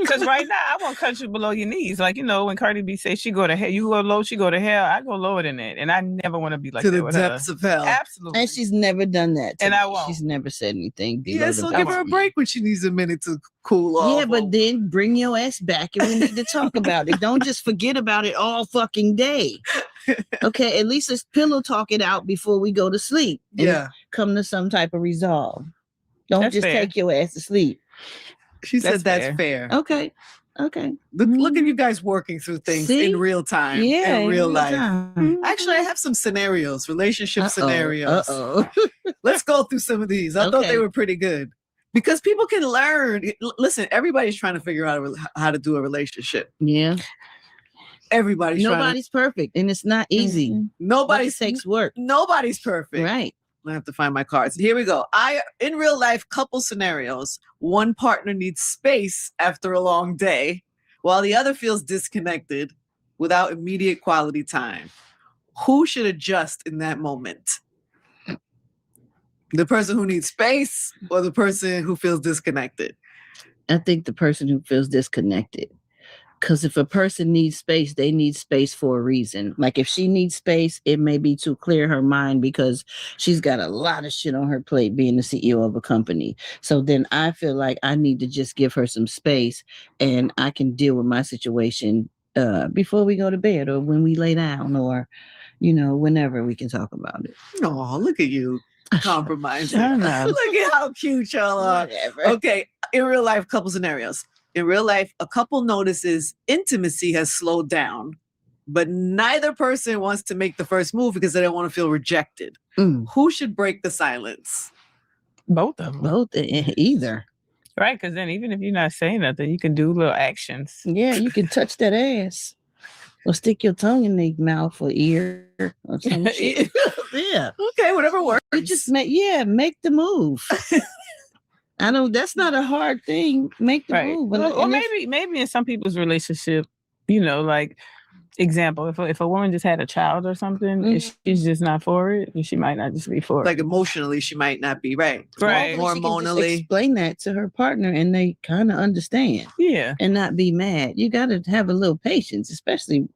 Because right now I won't cut you below your knees. Like, when Cardi B says she go to hell, you go low, she go to hell. I go lower than that, and I never want to be like to that the with depths her. of hell. Absolutely, and she's never done that. And me. I won't. She's never said anything. Yeah, so give her a break when she needs a minute to cool off. Yeah, but then bring your ass back and we need to talk about it. Don't just forget about it all fucking day. Okay, at least let's pillow talk it out before we go to sleep. And come to some type of resolve. Don't just take your ass to sleep. She said that's fair. Okay. Look at you guys working through things in real time. Yeah, in real life. Time. Actually, I have some scenarios, relationship scenarios. Let's go through some of these. I thought they were pretty good. Because people can learn. Listen, everybody's trying to figure out how to do a relationship. Yeah. Nobody's perfect, and it's not easy. Nobody takes work. Nobody's perfect. Right. I have to find my cards. Here we go. In real life couple scenarios, one partner needs space after a long day, while the other feels disconnected without immediate quality time. Who should adjust in that moment? The person who needs space or the person who feels disconnected? I think the person who feels disconnected. Because if a person needs space, they need space for a reason. Like if she needs space, it may be to clear her mind because she's got a lot of shit on her plate being the CEO of a company. So then I feel like I need to just give her some space and I can deal with my situation before we go to bed or when we lay down or, whenever we can talk about it. Oh, look at you. Compromising. Look at how cute y'all are. Whatever. Okay, in real life couple scenarios. In real life, a couple notices intimacy has slowed down, but neither person wants to make the first move because they don't want to feel rejected. Who should break the silence? Both of them. Both, either. Right, because then even if you're not saying nothing, you can do little actions. Yeah, you can touch that ass. Or stick your tongue in their mouth or ear or some shit. Yeah. Okay, whatever works. You just make the move. That's not a hard thing. Make the move. Or maybe in some people's relationship, like example, if a woman just had a child or something, if she's just not for it, she might not just be for it. Like emotionally, she might not be right. Hormonally. Explain that to her partner and they kind of understand. Yeah. And not be mad. You got to have a little patience, especially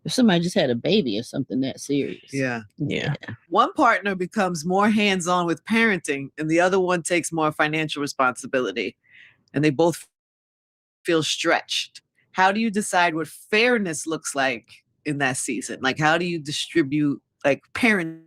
if somebody just had a baby or something that serious. Yeah. One partner becomes more hands-on with parenting and the other one takes more financial responsibility, and they both feel stretched. How do you decide what fairness looks like in that season? Like, how do you distribute like parenting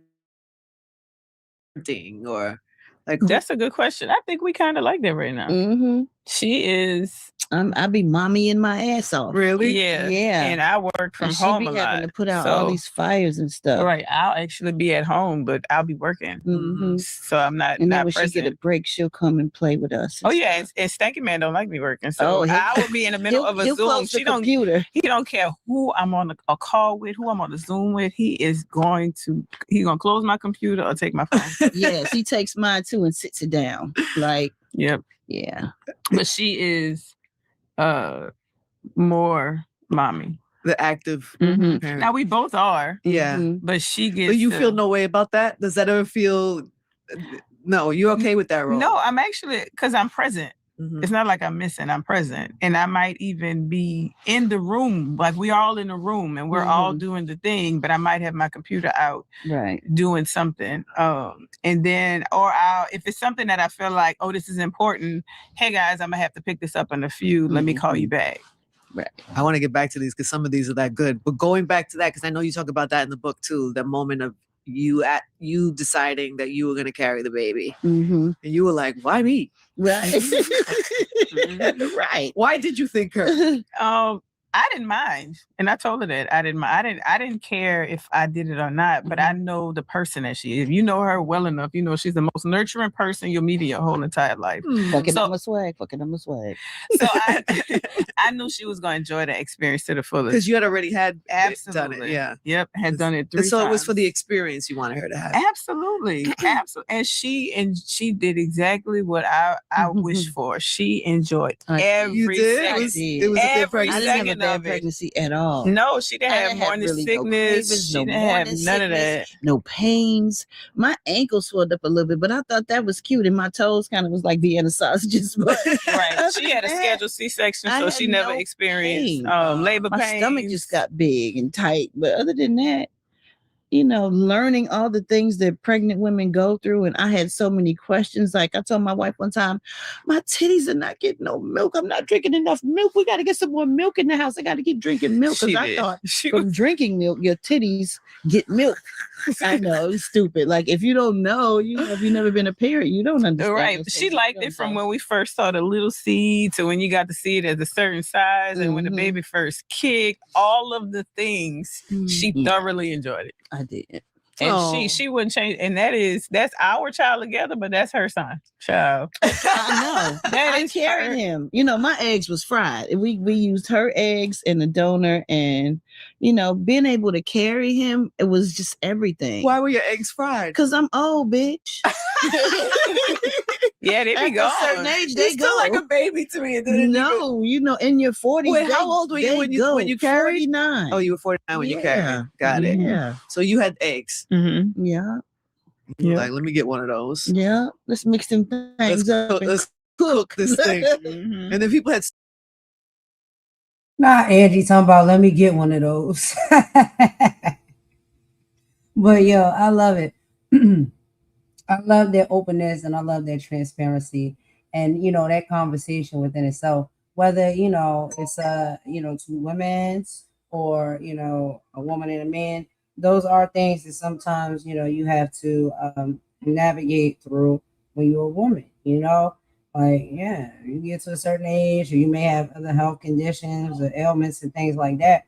or like? That's a good question. I think we kind of like that right now. Mm-hmm. She is. I be mommying my ass off. Really? Yeah. And I work from home a lot. Having to put out all these fires and stuff. Right. I'll actually be at home, but I'll be working. Mm-hmm. So I'm not. And then not when present. she get a break, she'll come and play with us. Oh yeah, and Stanky Man don't like me working, so I will be in the middle of a Zoom. He don't care who I'm on a call with, who I'm on the Zoom with. He's gonna close my computer or take my phone. Yes, he takes mine too and sits it down. Like, yep, yeah. But she is more mommy. The active parent. Now we both are. Yeah. But she gets. But you feel no way about that? Does that ever feel? No, you're okay with that role? No, I'm actually, because I'm present. It's not like I'm missing. I'm present. And I might even be in the room. Like we're all in a room and we're all doing the thing, but I might have my computer out doing something. And then, if it's something that I feel like, oh, this is important. Hey guys, I'm gonna have to pick this up in a few. Let me call you back. Right. I want to get back to these because some of these are that good. But going back to that, because I know you talk about that in the book too, the moment of you deciding that you were going to carry the baby. And you were like, why me? Right. Right. Why did you think her? I didn't mind. And I told her that I didn't mind. I didn't care if I did it or not, but I know the person that she is. If you know her well enough, you know she's the most nurturing person you'll meet in your whole entire life. Fucking I'm a swag. So I knew she was going to enjoy the experience to the fullest. Because you had already had done it. Yeah. Yep. Had done it 3 times. So it was for the experience you wanted her to have. Absolutely. And she did exactly what I wished for. She enjoyed every second. It was a good pregnancy. I didn't have a bad pregnancy at all. No, she didn't have morning sickness. She didn't have none of that. No pains. My ankles swelled up a little bit, but I thought that was cute. And my toes kind of was like Vienna sausages. But right. She had a scheduled C-section, so she never experienced labor pain. My stomach just got big and tight. But other than that, you know, learning all the things that pregnant women go through. And I had so many questions. Like I told my wife one time, my titties are not getting no milk. I'm not drinking enough milk. We got to get some more milk in the house. I got to keep drinking milk. Because I thought from drinking milk, your titties get milk. I know, it's stupid. Like if you don't know, if you've never been a parent, you don't understand. Right. She liked it from when we first saw the little seed to when you got to see it as a certain size. And when the baby first kicked, all of the things, she thoroughly enjoyed it. I did. And she wouldn't change. And that's our child together, but that's her son. Child. I know. I carried him. You know, my eggs was fried. We used her eggs and the donor, and you know, being able to carry him, it was just everything. Why were your eggs fried? Because I'm old, bitch. Yeah, they be gone. At a certain age, they go like a baby to me. No, you know, in your 40s. Wait, how old were you when you carried? 49. Oh, you were 49 when you carried. Got it. Yeah. So you had eggs. Mm-hmm. Yeah. Like, let me get one of those. Yeah. Let's mix them things up. Let's cook this thing. And then people had. Nah, Angie talking about let me get one of those. But yo, I love it. I love their openness and I love their transparency and, you know, that conversation within itself, whether, you know, it's, you know, 2 women or, you know, a woman and a man, those are things that sometimes, you know, you have to navigate through when you're a woman, you know, like, yeah, you get to a certain age or you may have other health conditions or ailments and things like that.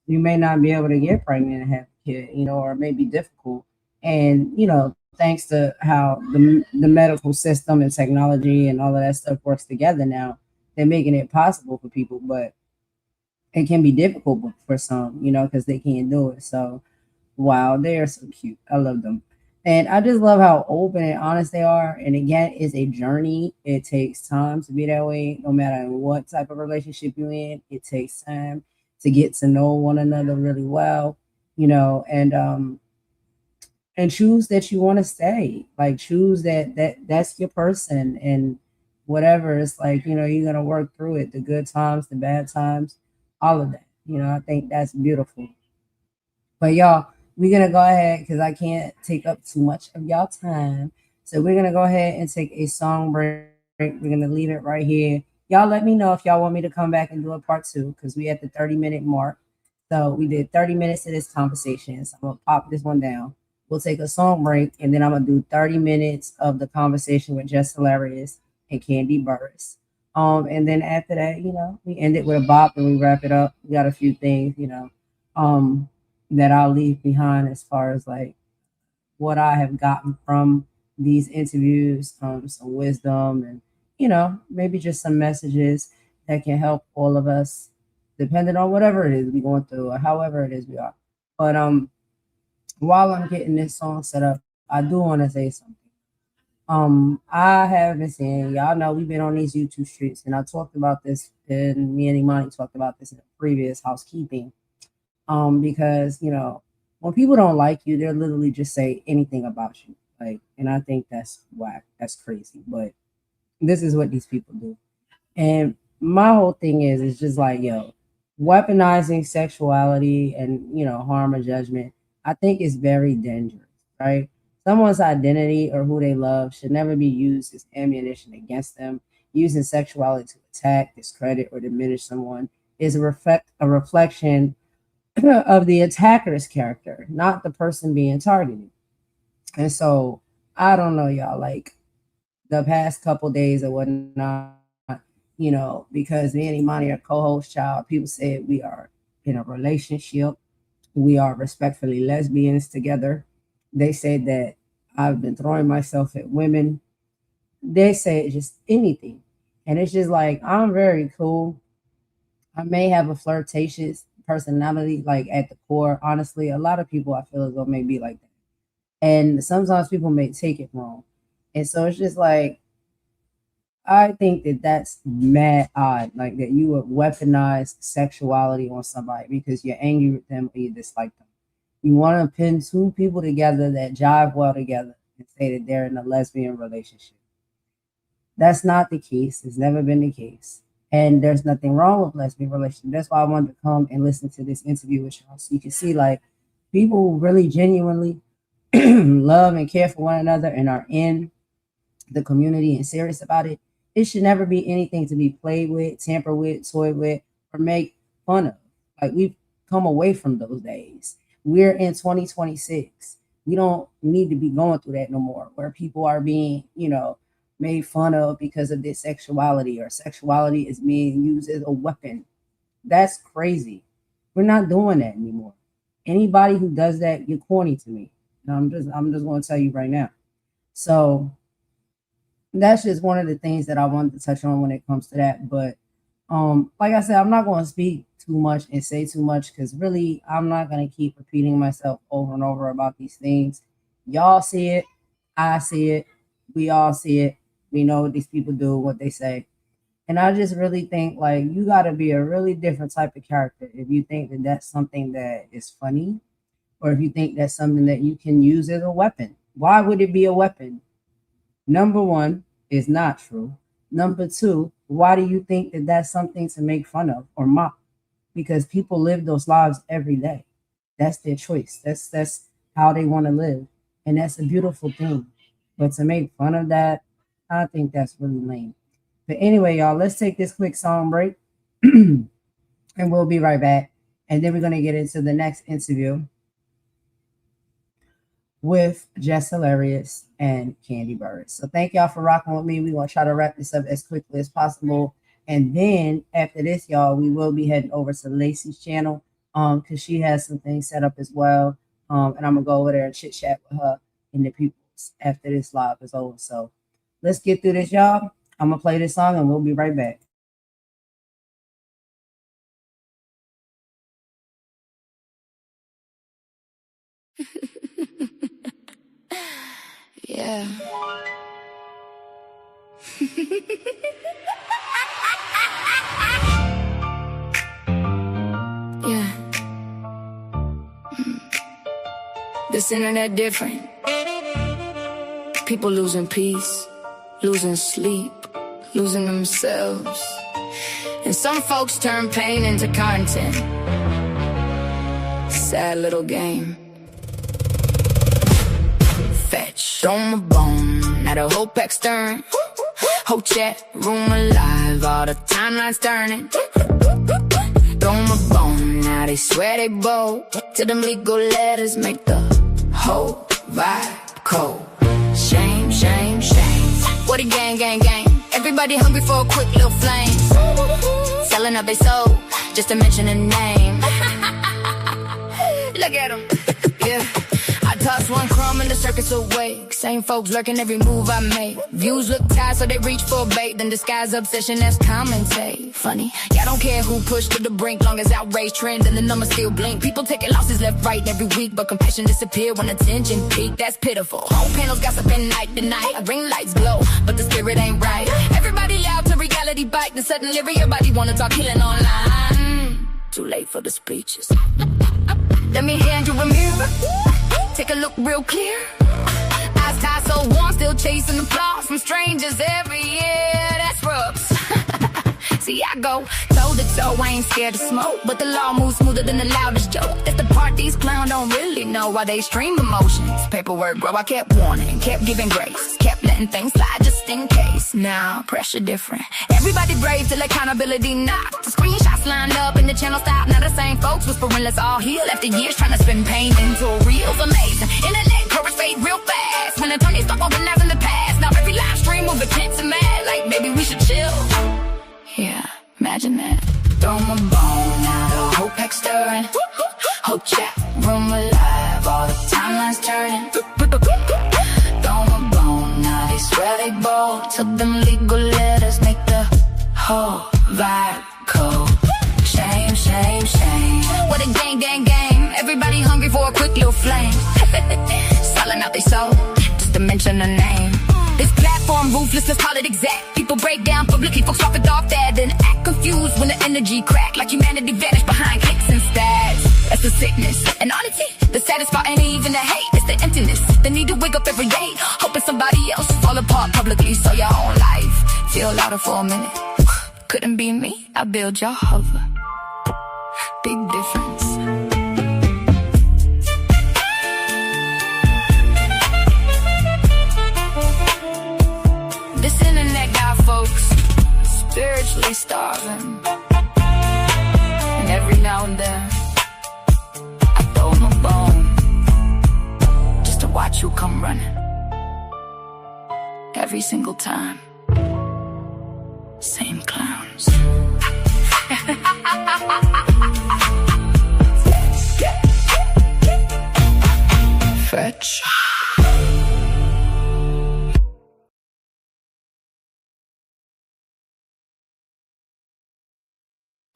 You may not be able to get pregnant and have a kid, you know, or it may be difficult. And, you know, thanks to how the medical system and technology and all of that stuff works together now, they're making it possible for people, but it can be difficult for some, you know, because they can't do it. So, wow, they are so cute. I love them. And I just love how open and honest they are. And again, it's a journey. It takes time to be that way. No matter what type of relationship you're in, it takes time to get to know one another really well, you know, and choose that you want to stay. Like choose that's your person and whatever. It's like, you know, you're gonna work through it, the good times, the bad times, all of that. You know, I think that's beautiful. But y'all, we're going to go ahead because I can't take up too much of y'all time. So we're going to go ahead and take a song break. We're going to leave it right here. Y'all let me know if y'all want me to come back and do a part 2 because we at the 30-minute mark. So we did 30 minutes of this conversation. So I'm going to pop this one down. We'll take a song break, and then I'm going to do 30 minutes of the conversation with Jess Hilarious and Candy Burris. And then after that, we end it with a bop and we wrap it up. We got a few things, that I'll leave behind as far as like what I have gotten from these interviews, some wisdom and, maybe just some messages that can help all of us, depending on whatever it is we're going through or however it is we are. But while I'm getting this song set up, I do want to say something. I have been saying, y'all know we've been on these YouTube streets, and I talked about this, and me and Imani talked about this in the previous housekeeping. Because when people don't like you, they'll literally just say anything about you. Like, and I think that's whack. That's crazy. But this is what these people do. And my whole thing is just like, weaponizing sexuality and harm or judgment, I think is very dangerous, right? Someone's identity or who they love should never be used as ammunition against them. Using sexuality to attack, discredit, or diminish someone is a reflection of the attacker's character, not the person being targeted. And so I don't know, y'all, like the past couple days or whatnot, because me and Imani are co-host, child, people said we are in a relationship. We are respectfully lesbians together. They said that I've been throwing myself at women. They say just anything. And it's just like, I'm very cool. I may have a flirtatious personality, like at the core. Honestly, a lot of people I feel as though may be like that. And sometimes people may take it wrong. And so it's just like, I think that that's mad odd, like that you would weaponize sexuality on somebody because you're angry with them or you dislike them. You want to pin two people together that jive well together and say that they're in a lesbian relationship. That's not the case. It's never been the case. And there's nothing wrong with lesbian relationships. That's why I wanted to come and listen to this interview with y'all. So you can see like people who really genuinely love and care for one another and are in the community and serious about it. It should never be anything to be played with, tampered with, toyed with, or make fun of. Like we've come away from those days. We're in 2026. We don't need to be going through that no more, where people are being, made fun of because of their sexuality, or sexuality is being used as a weapon. That's crazy. We're not doing that anymore. Anybody who does that, you're corny to me. And I'm just going to tell you right now. So that's just one of the things that I wanted to touch on when it comes to that. But like I said, I'm not going to speak too much and say too much because really I'm not going to keep repeating myself over and over about these things. Y'all see it. I see it. We all see it. We know what these people do, what they say. And I just really think like you got to be a really different type of character if you think that that's something that is funny, or if you think that's something that you can use as a weapon. Why would it be a weapon? Number one, is not true. Number two, why do you think that that's something to make fun of or mock? Because people live those lives every day. That's their choice. That's how they want to live. And that's a beautiful thing. But to make fun of that, I think that's really lame. But anyway, y'all, let's take this quick song break. And we'll be right back. And then we're going to get into the next interview with Jess Hilarious and Candy Burris. So thank y'all for rocking with me. We're going to try to wrap this up as quickly as possible. And then after this, y'all, we will be heading over to Lacey's channel because she has some things set up as well. And I'm going to go over there and chit chat with her and the people after this live is over. So let's get through this, y'all. I'm going to play this song and we'll be right back. Yeah. Yeah. This internet different. People losing peace, losing sleep, losing themselves. And some folks turn pain into content. sad little game. Fetch, throw my bone at a whole pack stirring. Whole chat room alive, all the timelines turning. Throw my bone, now they swear they bold. Till them legal letters make the whole vibe cold. Shame, shame, shame. What a gang, gang, gang. Everybody hungry for a quick little flame. Selling up they soul, just to mention a name. Look at them, yeah. I toss one crumb and the circus awake. Same folks lurking every move I make. Views look tight, so they reach for bait. Then disguise obsession, that's commentate. Funny, y'all don't care who pushed to the brink. Long as outrage trend and the numbers still blink. People taking losses left, right, every week. But compassion disappear when attention peak. That's pitiful. Whole panels gossiping night to night. Ring lights glow, but the spirit ain't right. Everybody loud till reality bite. Then suddenly everybody wanna talk healing online. Too late for the speeches. Let me hand you a mirror. Take a look real clear. Eyes tied so warm, still chasing applause from strangers every year. That's rubs. See, I go toe to toe, I ain't scared to smoke. But the law moves smoother than the loudest joke. That's the part these clowns don't really know why they stream emotions. Paperwork, bro, I kept warning, kept giving grace. Kept letting things slide just in case. Now, pressure different. Everybody brave till accountability knocked. The screenshots lined up and the channel stopped. Now the same folks whispering, let's all heal. After years trying to spin pain into reels. Amazing. Internet courage fade real fast. When attorneys start organizing the past. Now every live stream move tense and mad. Like, maybe we should chill. Yeah, imagine that. Throw my bone now, the whole pack stirring. Whole chat room alive, all the timelines turning. Throw my bone now, they swear they bold. Till them legal letters make the whole vibe cold. Shame, shame, shame. What a gang, gang, gang. Everybody hungry for a quick little flame. Selling out they soul, just to mention a name. This platform ruthless, let's call it exact. People break down publicly, folks drop it off that. Then act confused when the energy crack. Like humanity vanished behind clicks and stats. That's the sickness. And honestly, the saddest part ain't even the hate. It's the emptiness. The need to wake up every day, hoping somebody else fall apart publicly. So your own life feel louder for a minute. Couldn't be me, I build your hover. Big difference. This internet got folks spiritually starving. And every now and then I throw them a bone just to watch you come running. Every single time, same clowns. Fetch.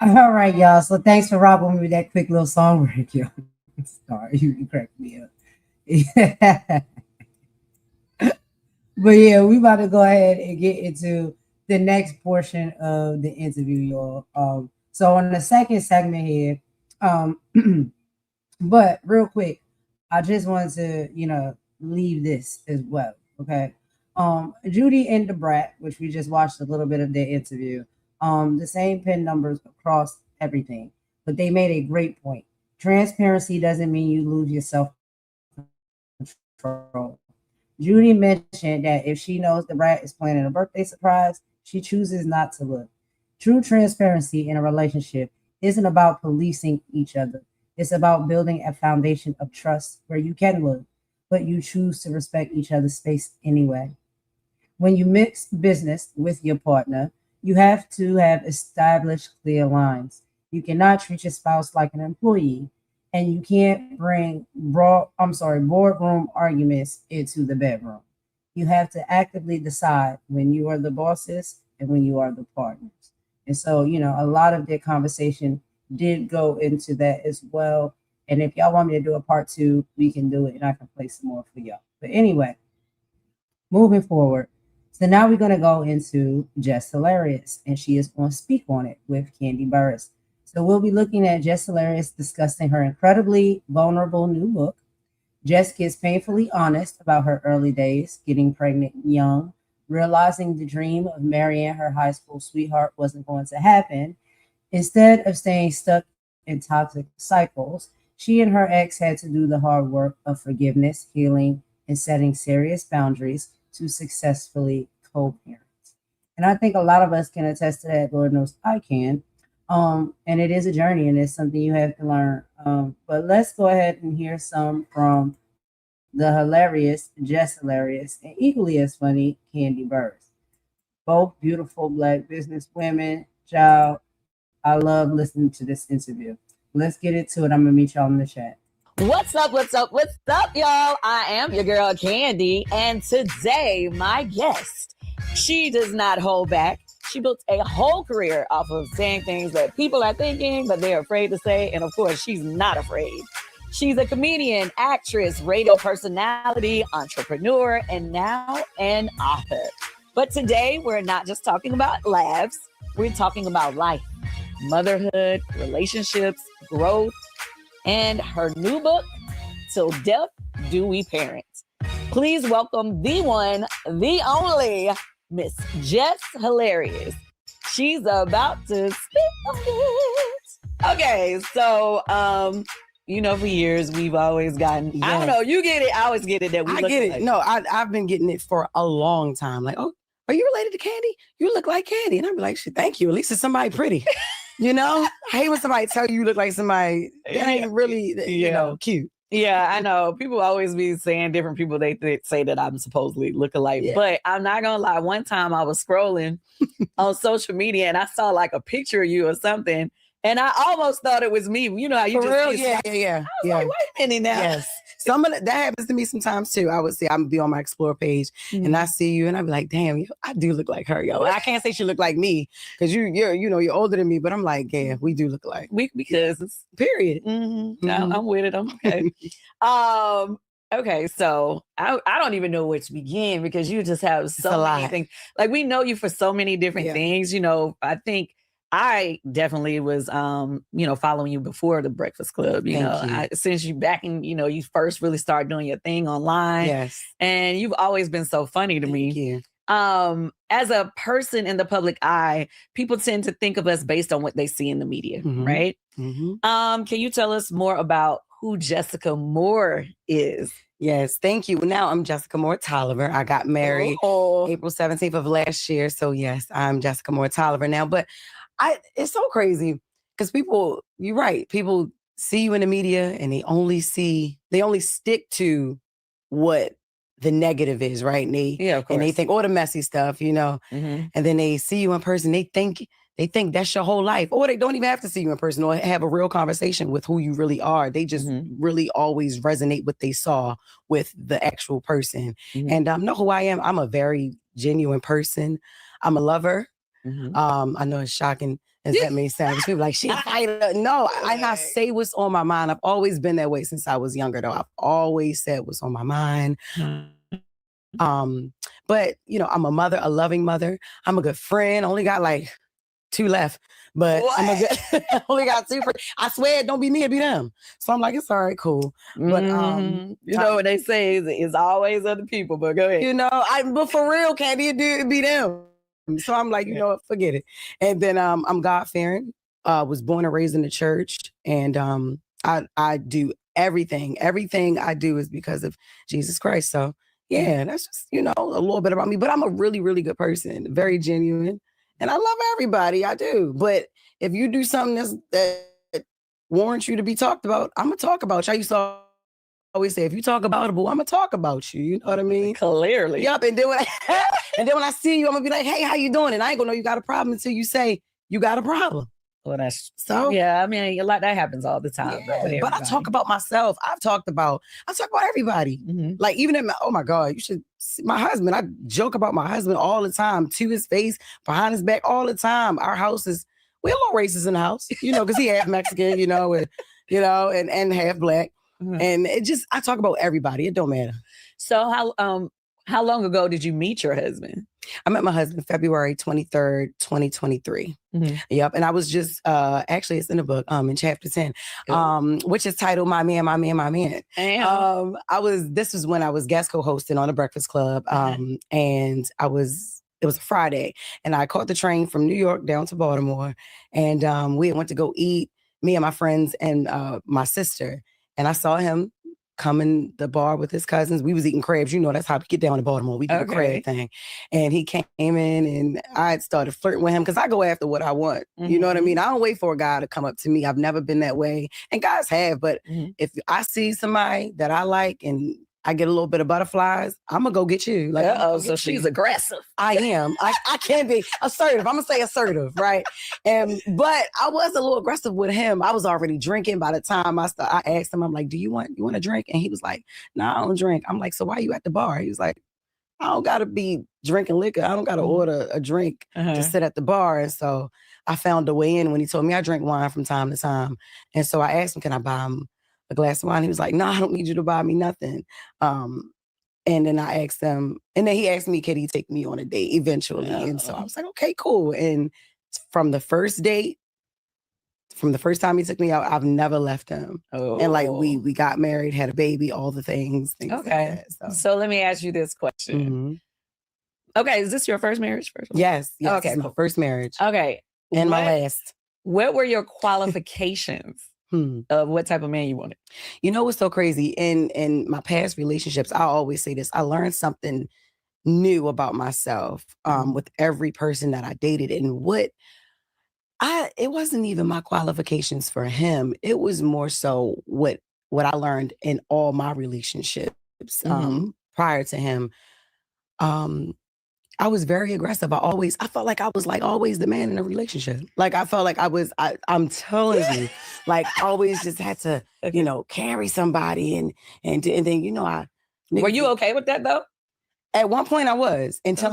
All right, y'all. So thanks for rocking with me with that quick little song break, yo. Sorry, you cracked me up. But yeah, we about to go ahead and get into the next portion of the interview, y'all. So on the second segment here, but real quick, I just wanted to, leave this as well. Okay. Judy and the Brat, which we just watched a little bit of their interview. The same pin numbers across everything, but they made a great point. Transparency doesn't mean you lose your self-control. Judy mentioned that if she knows the Brat is planning a birthday surprise, she chooses not to look. True transparency in a relationship isn't about policing each other. It's about building a foundation of trust where you can look, but you choose to respect each other's space anyway. When you mix business with your partner, you have to have established clear lines. You cannot treat your spouse like an employee, and you can't bring boardroom arguments into the bedroom. You have to actively decide when you are the bosses and when you are the partners. And so, a lot of their conversation did go into that as well. And if y'all want me to do a part 2, we can do it, and I can play some more for y'all. But anyway, moving forward. So now we're going to go into Jess Hilarious, and she is going to speak on it with Candy Burris. So we'll be looking at Jess Hilarious discussing her incredibly vulnerable new book. Jess gets painfully honest about her early days, getting pregnant young, realizing the dream of marrying her high school sweetheart wasn't going to happen. Instead of staying stuck in toxic cycles, She and her ex had to do the hard work of forgiveness, healing, and setting serious boundaries to successfully co-parent. And I think a lot of us can attest to that. Lord knows I can. And it is a journey and it's something you have to learn. But let's go ahead and hear some from the hilarious Jess Hilarious and equally as funny Candy Burrs. Both beautiful Black business women. Child, I love listening to this interview. Let's get into it. I'm gonna meet y'all in the chat. What's up, y'all? I am your girl Candy, and today my guest, she does not hold back. She built a whole career off of saying things that people are thinking, but they're afraid to say, and of course, she's not afraid. She's a comedian, actress, radio personality, entrepreneur, and now an author. But today, we're not just talking about laughs, we're talking about life, motherhood, relationships, growth, and her new book, Till Death Do We Parent. Please welcome the one, the only, Miss Jess Hilarious. She's about to spit on it. Okay, so, for years we've always gotten, yes. I don't know, you get it, I always get it that we I look get it. alike. No, I've been getting it for a long time. Like, oh, are you related to Candy? You look like Candy. And I'm like, shit, thank you. At least it's somebody pretty. You know? I hate when somebody tell you look like somebody that ain't really, cute. Yeah, I know. People always be saying different people they say that I'm supposedly look alike. Yeah. But I'm not going to lie. One time I was scrolling on social media and I saw like a picture of you or something. And I almost thought it was me. You know how you For just... real? Yeah. I was like, wait a minute now. Yes. That happens to me sometimes too. I would see, I'm be on my Explore page and I see you and I'd be like, damn, I do look like her, yo. I can't say she look like me because you're older than me, but I'm like, yeah, we do look alike. Because period. Mm-hmm. I'm with it. I'm okay. Okay, so I don't even know where to begin because you just have so many things. Like we know you for so many different things. I think I definitely was, following you before the Breakfast Club, since you back in, you first really started doing your thing online. Yes. And you've always been so funny to me. You. As a person in the public eye, people tend to think of us based on what they see in the media, right? Mm-hmm. Can you tell us more about who Jessica Moore is? Yes, thank you. Now I'm Jessica Moore Tolliver. I got married April 17th of last year. So yes, I'm Jessica Moore Tolliver now. But it's so crazy because you're right. People see you in the media and they only stick to what the negative is, right? And they think all the messy stuff, and then they see you in person. They think that's your whole life, or they don't even have to see you in person or have a real conversation with who you really are. They just really always resonate what they saw with the actual person. And know who I am. I'm a very genuine person. I'm a lover. I know it's shocking as that may sound. People like, she a fighter. No, I say what's on my mind. I've always been that way since I was younger, though. I've always said what's on my mind. But I'm a mother, a loving mother. I'm a good friend. Only got like 2 left, but I'm a good. Only got 2 friends. I swear, don't be me, it be them. So I'm like, it's all right, cool. But what they say is always other people. But go ahead. But for real, Candy, it be them. So I'm like, forget it. And then I'm God-fearing, was born and raised in the church. And I do everything I do is because of Jesus Christ. So yeah, that's just, a little bit about me. But I'm a really, really good person, very genuine. And I love everybody, I do. But if you do something that warrants you to be talked about, I'm going to talk about you. I used to always say, if you talk about it, I'm going to talk about you. You know what I mean? Clearly. Yep. And then when I see you, I'm going to be like, hey, how you doing? And I ain't going to know you got a problem until you say you got a problem. Well, that's so. Yeah, I mean, a lot that happens all the time. Yeah, but I talk about myself. I talk about everybody. Like even oh my God, you should see my husband. I joke about my husband all the time, to his face, behind his back, all the time. Our house we're a little racist in the house, because he half Mexican, and half Black. And I talk about everybody. It don't matter. So how long ago did you meet your husband? I met my husband February 23rd, 2023. Yep. And I was just, actually it's in the book, in chapter 10, which is titled My Man, My Man, My Man. This was when I was guest co-hosting on the Breakfast Club. And it was a Friday and I caught the train from New York down to Baltimore and we went to go eat me and my friends and my sister. And I saw him come in the bar with his cousins. We was eating crabs. You know, that's how we get down to Baltimore. We do the crab thing. And he came in and I started flirting with him because I go after what I want. You know what I mean? I don't wait for a guy to come up to me. I've never been that way. And guys have. But if I see somebody that I like and I get a little bit of butterflies, I'm going to go get you. Like, so she's aggressive. I am. I can be assertive. I'm going to say assertive, right? But I was a little aggressive with him. I was already drinking by the time I asked him, I'm like, do you want a drink? And he was like, no, I don't drink. I'm like, so why are you at the bar? He was like, I don't got to be drinking liquor. I don't got to order a drink to sit at the bar. And so I found a way in when he told me I drink wine from time to time. And so I asked him, can I buy him a glass of wine? He was like, no, I don't need you to buy me nothing. And then I asked him, and then he asked me, could he take me on a date eventually? And so I was like, okay, cool. And from the first date, from the first time he took me out, I've never left him. And like we got married, had a baby, all the things like that. So let me ask you this question. Okay, is this your first marriage? Yes. Okay, my first marriage. Okay. And my last. What were your qualifications of what type of man you wanted? You know what's so crazy? In my past relationships, I always say this, I learned something new about myself with every person that I dated. And it wasn't even my qualifications for him. It was more so what I learned in all my relationships prior to him. I was very aggressive. I felt like I was like always the man in a relationship. Like I felt like I'm telling you, like always just had to, carry somebody and then, Were you okay with that though? At one point I was, until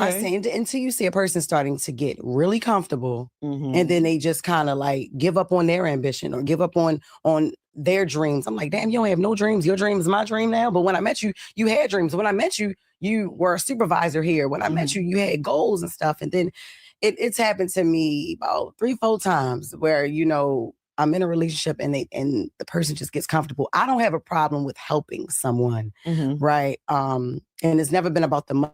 you see a person starting to get really comfortable and then they just kind of like give up on their ambition or give up on their dreams. I'm like, damn, you don't have no dreams. Your dream is my dream now. But when I met you, you had dreams. When I met you, you were a supervisor here. When I met you, you had goals and stuff. And then it's happened to me about 3-4 times where, I'm in a relationship and the person just gets comfortable. I don't have a problem with helping someone, right? And it's never been about the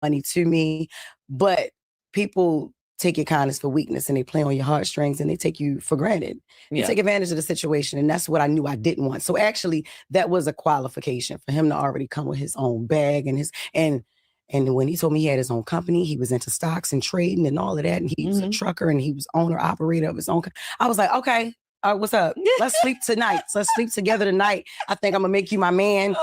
money to me, but people take your kindness for weakness and they play on your heartstrings and they take you for granted. You take advantage of the situation, and that's what I knew I didn't want. So actually, that was a qualification for him to already come with his own bag and when he told me he had his own company, he was into stocks and trading and all of that, and he was a trucker and he was owner operator of his own. I was like, okay, what's up? Let's sleep tonight. Let's sleep together tonight. I think I'm gonna make you my man.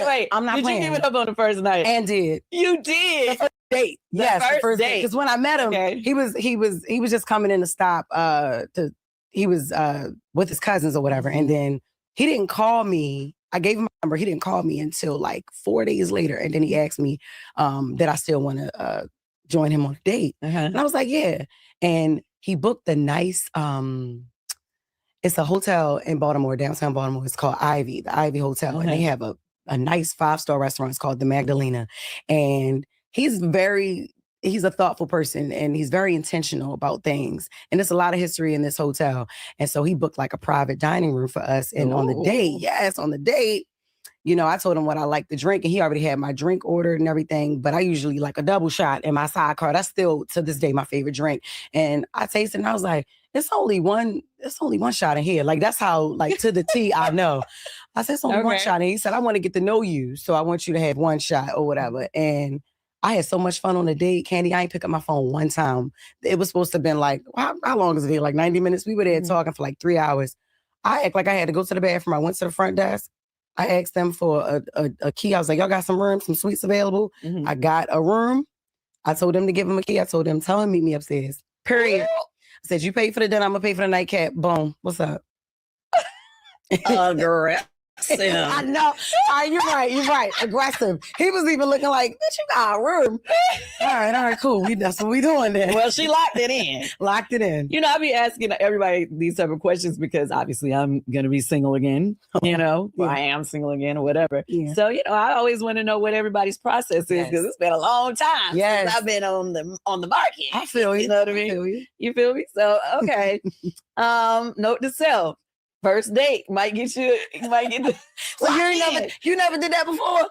Wait. I'm not playing. Did you give it up on the first night? And did. You did. The first date. Yes, the first date. Because when I met him, he was just coming in to stop. He was with his cousins or whatever, and then he didn't call me. I gave him my number. He didn't call me until like 4 days later. And then he asked me that I still want to join him on a date. And I was like, yeah. And he booked a nice, it's a hotel in Baltimore, downtown Baltimore. It's called Ivy, the Ivy Hotel. And they have a nice 5-star restaurant. It's called the Magdalena. And he's a thoughtful person and he's very intentional about things. And there's a lot of history in this hotel. And so he booked like a private dining room for us. And on the date, I told him what I like to drink and he already had my drink ordered and everything. But I usually like a double shot in my sidecar. That's still to this day my favorite drink. And I tasted it and I was like, it's only one shot in here. Like that's how like to the T I know. I said it's only one shot. And he said, I want to get to know you. So I want you to have one shot or whatever. And I had so much fun on the date, Candy. I ain't pick up my phone one time. It was supposed to have been like, how long is it? Like 90 minutes? We were there talking for like 3 hours. I act like I had to go to the bathroom. I went to the front desk. I asked them for a key. I was like, y'all got some room, some suites available? I got a room. I told them to give him a key. I told them, tell him meet me upstairs. Period. I said, you pay for the dinner, I'm going to pay for the nightcap. Boom. What's up? Aggressive. I know. You're right. Aggressive. He was even looking like, bitch, you got a room. All right, cool. That's what we doing then. Well, she locked it in. Locked it in. I be asking everybody these type of questions because obviously I'm going to be single again, I am single again or whatever. Yeah. So, I always want to know what everybote process is because it's been a long time since I've been on the market. I feel you. You know what I mean? You feel me? So, okay. Note to self. First date might get you. So you never did that before?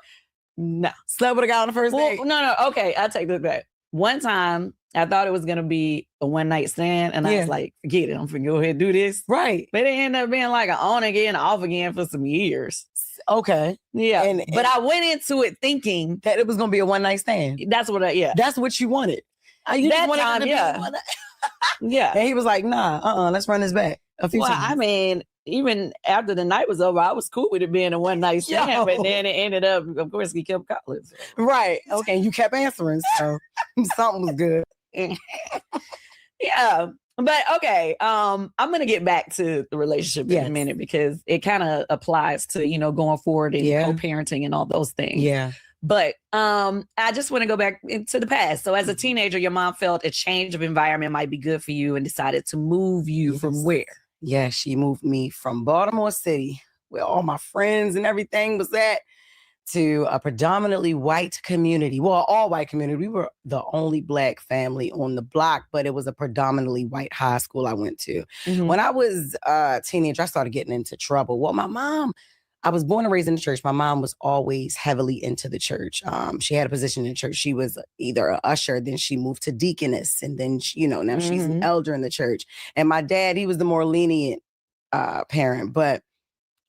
No. Slept with a guy on the first date? No. Okay, I'll take this back. One time, I thought it was going to be a one night stand. And I was like, forget it. I'm going to go ahead and do this. Right. But it ended up being like an on again, off again for some years. Okay. Yeah. But I went into it thinking that it was going to be a one night stand. That's what That's what you wanted. You that wanted time, yeah. And he was like, nah, let's run this back a few times. I mean, even after the night was over, I was cool with it being a one night stand, but then it ended up, of course, he kept calling. So. Right. Okay. And you kept answering, so something was good. Yeah. But okay, I'm gonna get back to the relationship in a minute because it kind of applies to, going forward and co-parenting and all those things. Yeah. But I just want to go back into the past. So as a teenager, your mom felt a change of environment might be good for you and decided to move you from where? Yeah, she moved me from Baltimore City, where all my friends and everything was at, to a predominantly white community. Well, all white community. We were the only Black family on the block, but it was a predominantly white high school I went to. Mm-hmm. When I was a teenager, I started getting into trouble. Well, my mom, I was born and raised in the church. My mom was always heavily into the church. She had a position in the church. She was either an usher, then she moved to deaconess, and then, now she's an elder in the church. And my dad, he was the more lenient parent, but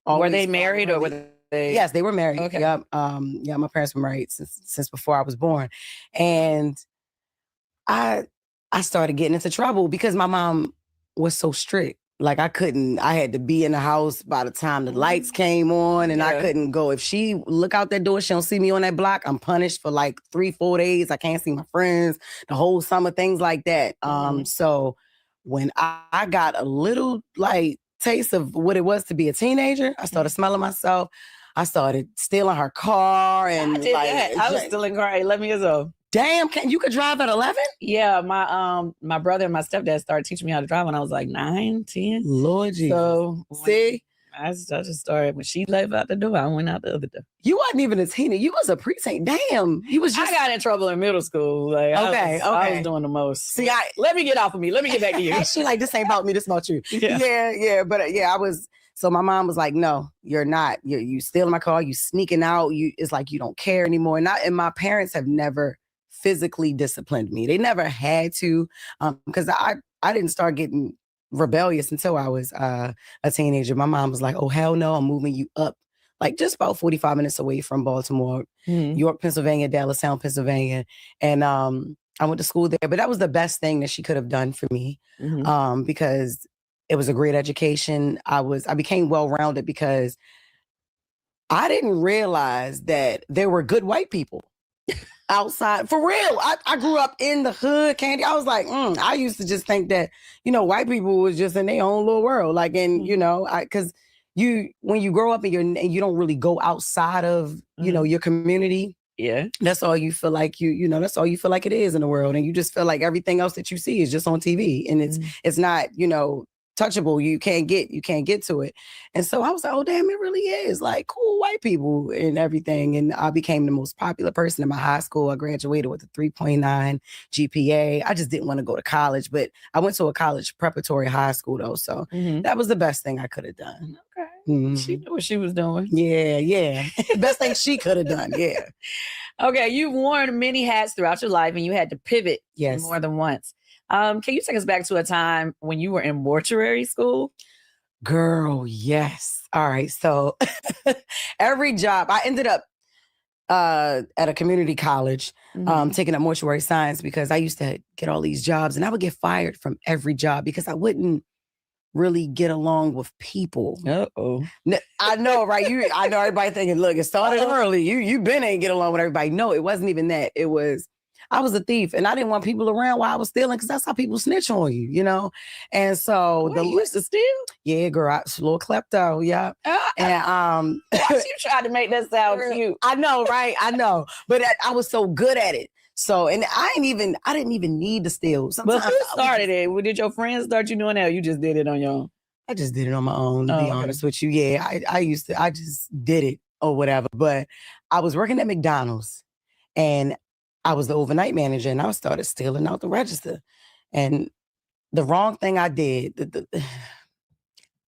were they married or were they? Yes, they were married. Okay. Yep. My parents were married since before I was born. And I started getting into trouble because my mom was so strict. Like I had to be in the house by the time the lights came on, and I couldn't go. If she look out that door, she don't see me on that block, I'm punished for like 3-4 days. I can't see my friends the whole summer, things like that. So when I got a little like taste of what it was to be a teenager, I started smelling myself. I started stealing her car, and I did that. I was stealing car at 11 years old. Damn, you could drive at 11? Yeah, my brother and my stepdad started teaching me how to drive when I was like 9, 10. Lord Jesus. So see, I just started when she left out the door. I went out the other door. You wasn't even a teenager. You was a preteen. Damn, you was just. I got in trouble in middle school. Like I was doing the most. See, let me get off of me. Let me get back to you. She like, this ain't about me. This about you. Yeah. But I was. So my mom was like, no, you're not. You stealing my car. You sneaking out. It's like you don't care anymore. And my parents have never physically disciplined me. They never had to, because I didn't start getting rebellious until I was a teenager. My mom was like, oh, hell no, I'm moving you up, like just about 45 minutes away from Baltimore, York, Pennsylvania, Dallastown, Pennsylvania. And I went to school there. But that was the best thing that she could have done for me, because it was a great education. I became well-rounded because I didn't realize that there were good white people outside. For real. I grew up in the hood, Candy. I was like, I used to just think that, white people was just in their own little world. Like, and, because when you grow up and you don't really go outside of, your community. Yeah. That's all you feel like that's all you feel like it is in the world. And you just feel like everything else that you see is just on TV. And it's not, touchable. You can't get to it. And so I was like, oh damn, it really is like cool white people and everything. And I became the most popular person in my high school. I graduated with a 3.9 GPA. I just didn't want to go to college, but I went to a college preparatory high school though. So that was the best thing I could have done. Okay. She knew what she was doing. Yeah. Best thing she could have done. Yeah. Okay. You've worn many hats throughout your life and you had to pivot more than once. Can you take us back to a time when you were in mortuary school? Girl, yes. All right. So every job, I ended up at a community college taking up mortuary science because I used to get all these jobs and I would get fired from every job because I wouldn't really get along with people. Uh-oh. I know, right? I know everybody thinking, look, it started early. You been ain't get along with everybody. No, it wasn't even that. It was I was a thief and I didn't want people around while I was stealing because that's how people snitch on you, And so you used to steal? Yeah, girl, I was a little klepto, yeah. And you tried to make that sound cute. I know, right? I know. But I was so good at it. So, and I didn't even need to steal. Sometimes but who started it? Did your friends start you doing that or you just did it on your own? I just did it on my own, to be honest with you. Yeah, I just did it or whatever. But I was working at McDonald's and I was the overnight manager and I started stealing out the register. And the wrong thing I did,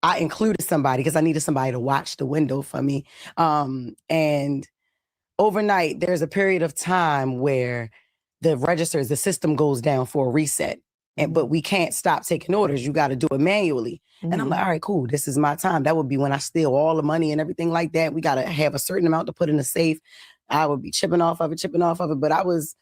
I included somebody because I needed somebody to watch the window for me. And overnight, there's a period of time where the registers, the system goes down for a reset. But we can't stop taking orders. You got to do it manually. And I'm like, all right, cool. This is my time. That would be when I steal all the money and everything like that. We got to have a certain amount to put in the safe. I would be chipping off of it. But I was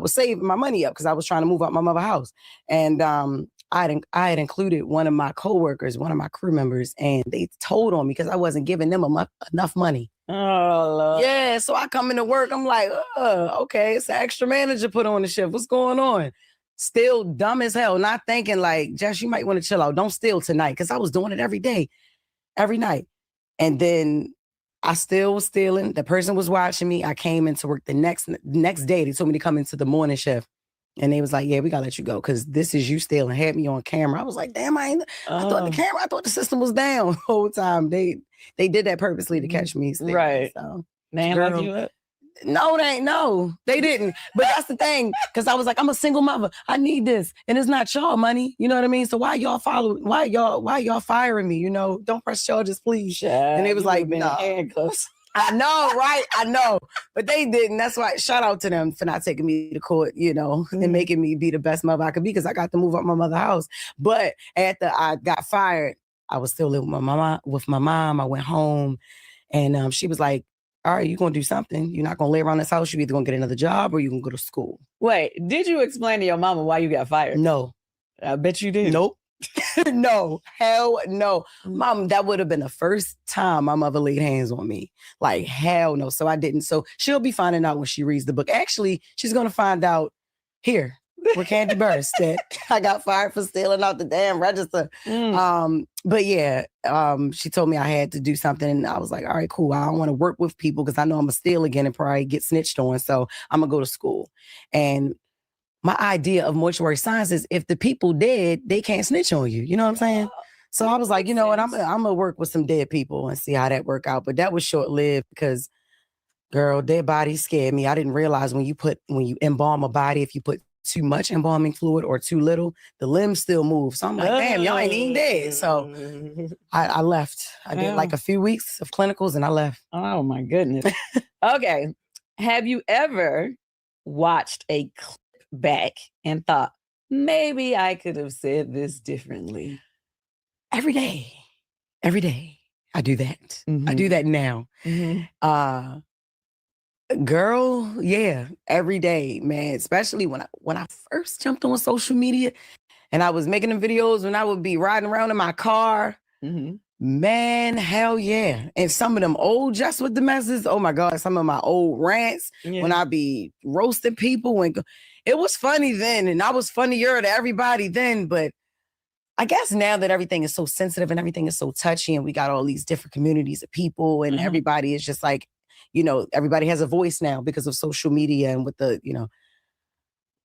saving my money up because I was trying to move out my mother's house. And I had included one of my coworkers, one of my crew members, and they told on me because I wasn't giving them enough money. Oh, Lord. Yeah, so I come into work. I'm like, okay, it's an extra manager put on the shift. What's going on? Still dumb as hell, not thinking like, Jess, you might want to chill out. Don't steal tonight. Because I was doing it every day, every night. And then I still was stealing. The person was watching me. I came into work the next day. They told me to come into the morning shift. And they was like, yeah, we got to let you go because this is you stealing. Had me on camera. I was like, damn, I thought the system was down the whole time. They did that purposely to catch me stealing. Right. So, they ain't lock you up? No, they didn't. But that's the thing, because I was like, I'm a single mother. I need this, and it's not y'all money. You know what I mean? So why y'all firing me? You know, don't press charges, please. And it was like, no. Handcuffs. I know, right? I know, but they didn't. That's why. Shout out to them for not taking me to court, you know, and making me be the best mother I could be, because I got to move up my mother's house. But after I got fired, I was still living with my mom. I went home, and she was like, all right, you're going to do something. You're not going to lay around this house. You're either going to get another job or you're going to go to school. Wait, did you explain to your mama why you got fired? No. I bet you did. Nope. No. Hell no. Mom, that would have been the first time my mother laid hands on me. Like, hell no. So I didn't. So she'll be finding out when she reads the book. Actually, she's going to find out here with Candy Burst that I got fired for stealing out the damn register. But yeah, she told me I had to do something, and I was like, all right, cool. I don't want to work with people because I know I'm gonna steal again and probably get snitched on. So I'm gonna go to school. And my idea of mortuary science is if the people dead, they can't snitch on you. You know what I'm saying? So I was like, you know what? I'm gonna work with some dead people and see how that work out. But that was short lived because, girl, dead bodies scared me. I didn't realize when you embalm a body, if you put too much embalming fluid or too little, the limbs still move. So I'm like, damn, y'all ain't even dead. So I left. I did like a few weeks of clinicals and I left. Oh my goodness. Okay. Have you ever watched a clip back and thought, maybe I could have said this differently? Every day. I do that. I do that now. Girl, yeah, every day, man. Especially when I first jumped on social media and I was making them videos when I would be riding around in my car. Man, hell yeah. And some of them old Just with the Messes, oh my God, some of my old rants when I be roasting people. And it was funny then, and I was funnier to everybody then, but I guess now that everything is so sensitive and everything is so touchy and we got all these different communities of people and everybody is just like, you know, everybody has a voice now because of social media and with the, you know,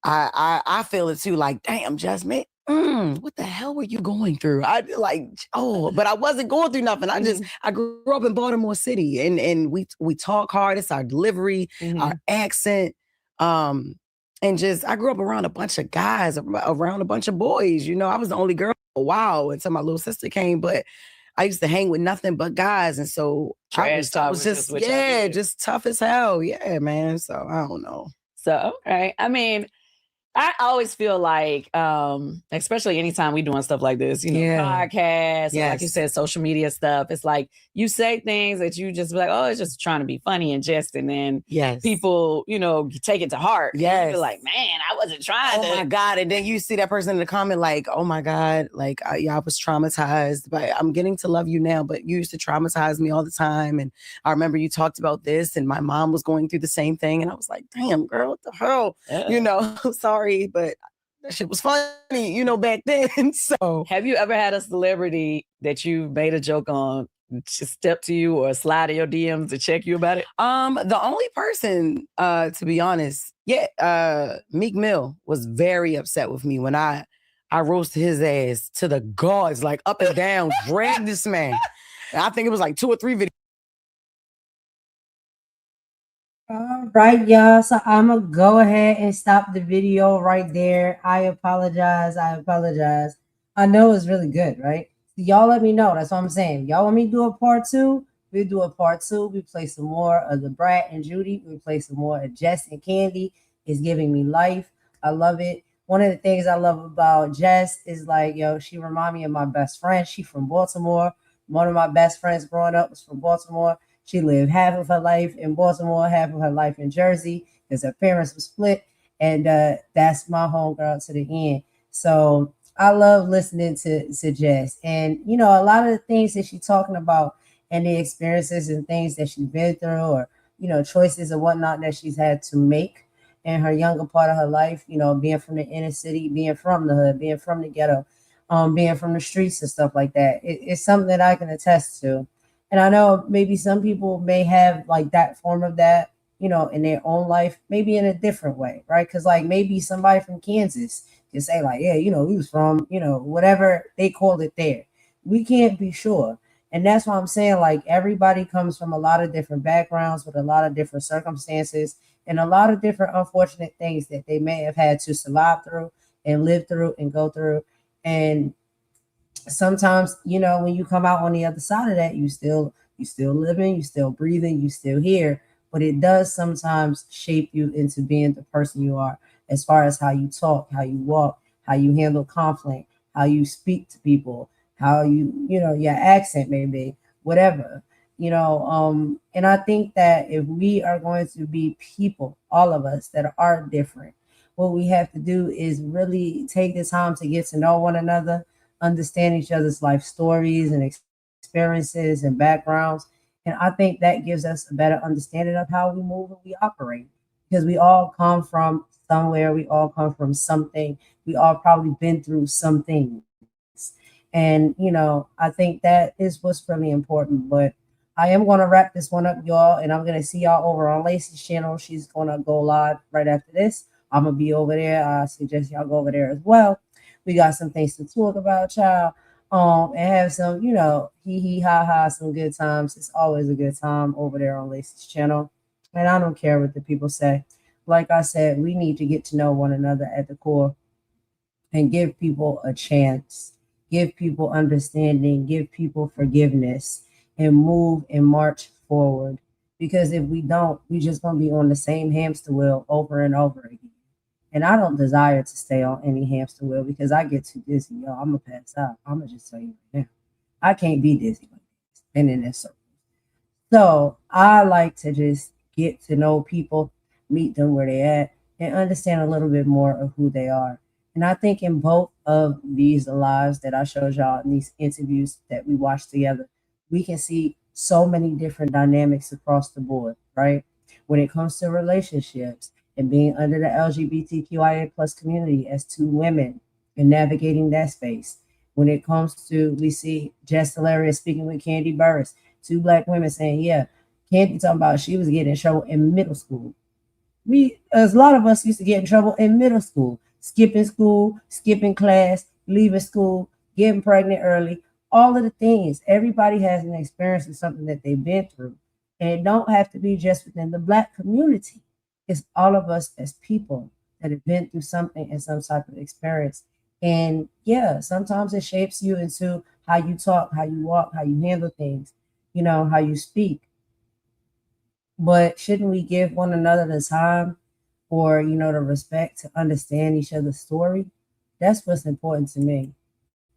I feel it too. Like, damn, Just man, what the hell were you going through? But I wasn't going through nothing. I grew up in Baltimore City and we talk hard. It's our delivery, our accent. And just, I grew up around a bunch of guys, around a bunch of boys. You know, I was the only girl for a while until my little sister came, but I used to hang with nothing but guys. And so I was just tough as hell. Yeah, man. So I don't know. So, okay. I mean, I always feel like, especially anytime we doing stuff like this, you know, podcasts, and like you said, social media stuff. It's like you say things that you just be like, oh, it's just trying to be funny and jest, and then people, you know, take it to heart. You're like, man, I wasn't trying to. Oh my God! And then you see that person in the comment like, oh my God, like I was traumatized, but I'm getting to love you now. But you used to traumatize me all the time, and I remember you talked about this, and my mom was going through the same thing, and I was like, damn, girl, what the hell? You know, sorry. But that shit was funny, you know, back then. So, have you ever had a celebrity that you made a joke on just step to you or slide to your DMs to check you about it? The only person, to be honest, Meek Mill was very upset with me when I roasted his ass to the gods, like up and down, dragged this man. And I think it was like 2 or 3 videos. All right, y'all. So I'm going to go ahead and stop the video right there. I apologize. I know it's really good, right? So y'all let me know. That's what I'm saying. Y'all want me to do a part 2? We'll do a part 2. We play some more of the Brat and Judy. We play some more of Jess and Candy. It's giving me life. I love it. One of the things I love about Jess is like, yo, she remind me of my best friend. She from Baltimore. One of my best friends growing up was from Baltimore. She lived half of her life in Baltimore, half of her life in Jersey, because her parents were split. And that's my homegirl to the end. So I love listening to Jess. And, you know, a lot of the things that she's talking about and the experiences and things that she's been through, or, you know, choices and whatnot that she's had to make in her younger part of her life, you know, being from the inner city, being from the hood, being from the ghetto, being from the streets and stuff like that. It's something that I can attest to. And I know maybe some people may have like that form of that, you know, in their own life, maybe in a different way, right? Because like maybe somebody from Kansas can say like, yeah, you know, he was from, you know, whatever they called it there. We can't be sure. And that's why I'm saying like everybody comes from a lot of different backgrounds with a lot of different circumstances and a lot of different unfortunate things that they may have had to survive through and live through and go through. And sometimes, you know, when you come out on the other side of that, you still living, you still breathing, you still here, but it does sometimes shape you into being the person you are, as far as how you talk, how you walk, how you handle conflict, how you speak to people, how you know, your accent maybe, whatever, you know. And I think that if we are going to be people, all of us that are different, what we have to do is really take the time to get to know one another, understand each other's life stories and experiences and backgrounds. And I think that gives us a better understanding of how we move and we operate, because we all come from somewhere, we all come from something, we all probably been through some things. And, you know, I think that is what's really important. But I am going to wrap this one up, y'all, and I'm going to see y'all over on Lacey's channel. She's going to go live right after this. I'm going to be over there. I suggest y'all go over there as well. We got some things to talk about, child, and have some, you know, hee ha ha, some good times. It's always a good time over there on Lacey's channel. And I don't care what the people say. Like I said, we need to get to know one another at the core and give people a chance, give people understanding, give people forgiveness, and move and march forward. Because if we don't, we just gonna be on the same hamster wheel over and over again. And I don't desire to stay on any hamster wheel because I get too dizzy, y'all. I'm gonna pass out. I'm gonna just tell you right now. I can't be dizzy like this and in this circle. So I like to just get to know people, meet them where they at, and understand a little bit more of who they are. And I think in both of these lives that I showed y'all in these interviews that we watched together, we can see so many different dynamics across the board, right? When it comes to relationships and being under the LGBTQIA plus community as two women and navigating that space. When it comes to, we see Jess Hilarious speaking with Candy Burris, two Black women saying, yeah, Candy talking about she was getting in trouble in middle school. As a lot of us used to get in trouble in middle school, school, skipping class, leaving school, getting pregnant early, all of the things. Everybody has an experience of something that they've been through. And it don't have to be just within the Black community. It's all of us as people that have been through something and some type of experience. And yeah, sometimes it shapes you into how you talk, how you walk, how you handle things, you know, how you speak. But shouldn't we give one another the time or, you know, the respect to understand each other's story? That's what's important to me.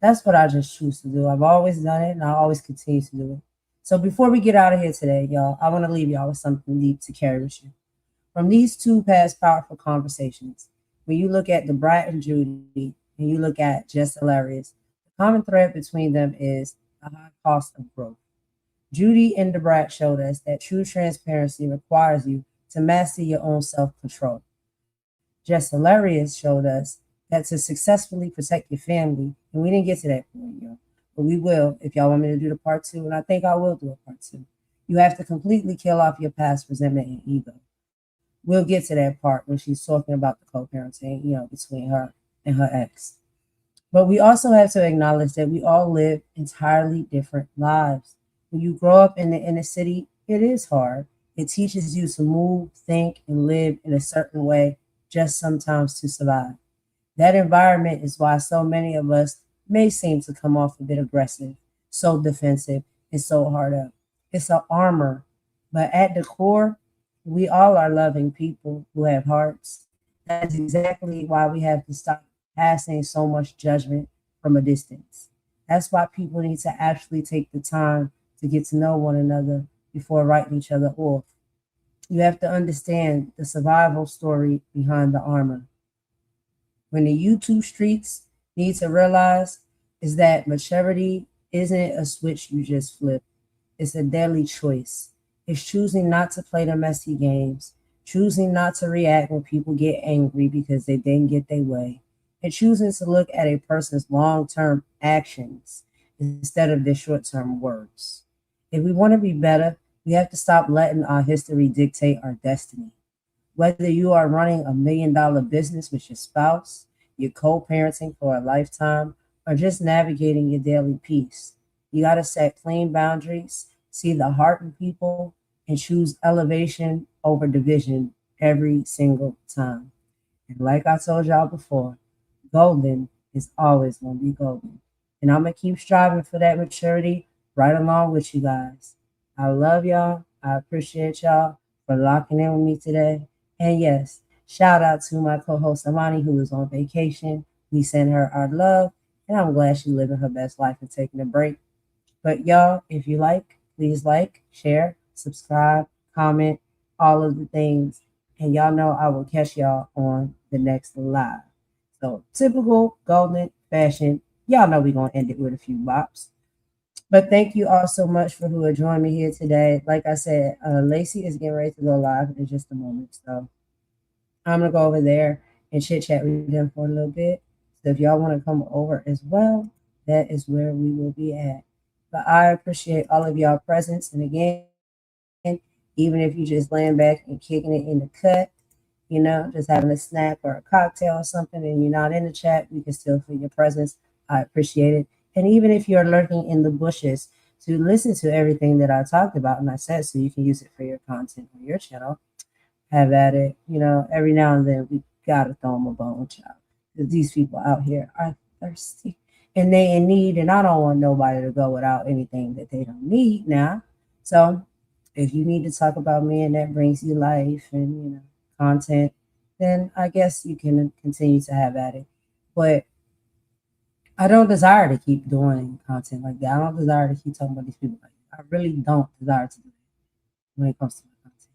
That's what I just choose to do. I've always done it and I always continue to do it. So before we get out of here today, y'all, I want to leave y'all with something deep to carry with you. From these two past powerful conversations, when you look at the Brat and Judy and you look at Jess Hilarious, the common thread between them is the high cost of growth. Judy and the Brat showed us that true transparency requires you to master your own self-control. Jess Hilarious showed us that to successfully protect your family, and we didn't get to that point, y'all, but we will if y'all want me to do the part two, and I think I will do a part two. You have to completely kill off your past resentment and ego. We'll get to that part when she's talking about the co-parenting, you know, between her and her ex. But we also have to acknowledge that we all live entirely different lives. When you grow up in the inner city, it is hard. It teaches you to move, think, and live in a certain way, just sometimes to survive. That environment is why so many of us may seem to come off a bit aggressive, so defensive, and so hard up. It's an armor, but at the core, we all are loving people who have hearts That is exactly why we have to stop passing so much judgment from a distance. That's why people need to actually take the time to get to know one another before writing each other off. You have to understand the survival story behind the armor. When the YouTube streets need to realize is that maturity isn't a switch you just flip. It's a deadly choice. It's choosing not to play the messy games, choosing not to react when people get angry because they didn't get their way, and choosing to look at a person's long-term actions instead of their short-term words. If we want to be better, we have to stop letting our history dictate our destiny. Whether you are running $1 million business with your spouse, you're co-parenting for a lifetime, or just navigating your daily peace, you got to set clean boundaries, see the heart in people, and choose elevation over division every single time. And like I told y'all before, golden is always going to be golden. And I'm going to keep striving for that maturity right along with you guys. I love y'all. I appreciate y'all for locking in with me today. And yes, shout out to my co-host Amani, who is on vacation. We send her our love, and I'm glad she's living her best life and taking a break. But y'all, if you please like, share, subscribe, comment, all of the things. And y'all know I will catch y'all on the next live. So typical golden fashion, y'all know we're going to end it with a few bops. But thank you all so much for who have joined me here today. Like I said, Lacey is getting ready to go live in just a moment. So I'm going to go over there and chit-chat with them for a little bit. So if y'all want to come over as well, that is where we will be at. But I appreciate all of y'all presence. And again, even if you just laying back and kicking it in the cut, you know, just having a snack or a cocktail or something, and you're not in the chat, we can still feel your presence. I appreciate it. And even if you're lurking in the bushes to listen to everything that I talked about and I said, so you can use it for your content on your channel, have at it. You know, every now and then we got to throw them a bone, child. Because these people out here are thirsty and they in need, and I don't want nobody to go without anything that they don't need now. So if you need to talk about me and that brings you life and, you know, content, then I guess you can continue to have at it. But I don't desire to keep doing content like that. I don't desire to keep talking about these people like that. I really don't desire to do that when it comes to my content.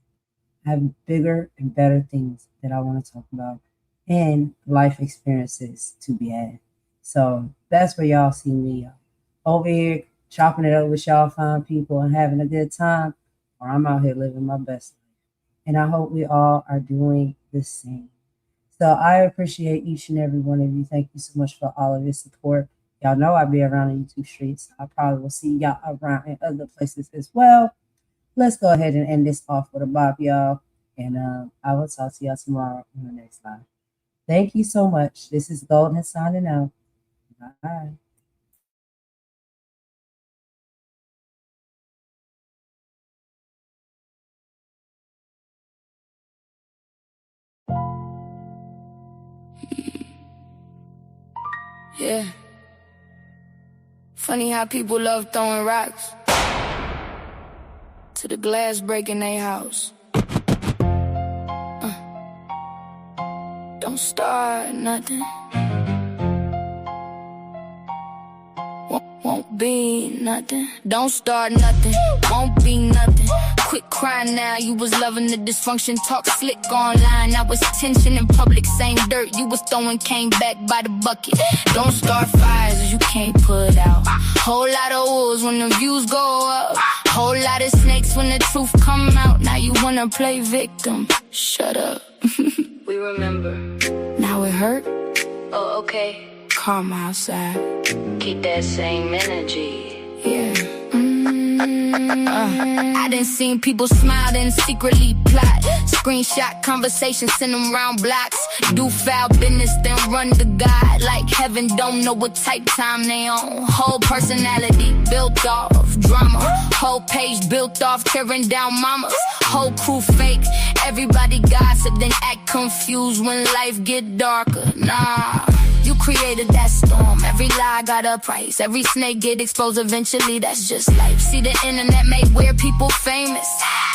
I have bigger and better things that I want to talk about and life experiences to be had. So that's where y'all see me over here chopping it up with y'all fine people and having a good time, or I'm out here living my best life. And I hope we all are doing the same. So I appreciate each and every one of you. Thank you so much for all of your support. Y'all know I'll be around the YouTube streets. I probably will see y'all around in other places as well. Let's go ahead and end this off with a bop, y'all. And I will talk to y'all tomorrow on the next live. Thank you so much. This is Golden signing out. Bye. Yeah. Funny how people love throwing rocks to the glass breaking their house. Don't start nothing. Won't be nothing. Don't start nothing. Won't be nothing. Quit crying now. You was loving the dysfunction. Talk slick online. Now it's tension in public. Same dirt you was throwing came back by the bucket. Don't start fires you can't put out. Whole lot of wolves when the views go up. Whole lot of snakes when the truth come out. Now you wanna play victim. Shut up. We remember. Now it hurt? Oh, okay. Karma outside. Keep that same energy. Yeah. I done seen people smile and secretly plot. Screenshot conversations, send them round blocks. Do foul business, then run to God. Like heaven don't know what type time they on. Whole personality built off drama. Whole page built off tearing down mamas. Whole crew fake. Everybody gossip, then act confused when life get darker. Nah. You created that storm. Every lie got a price. Every snake get exposed eventually. That's just life. See, the internet made weird people famous.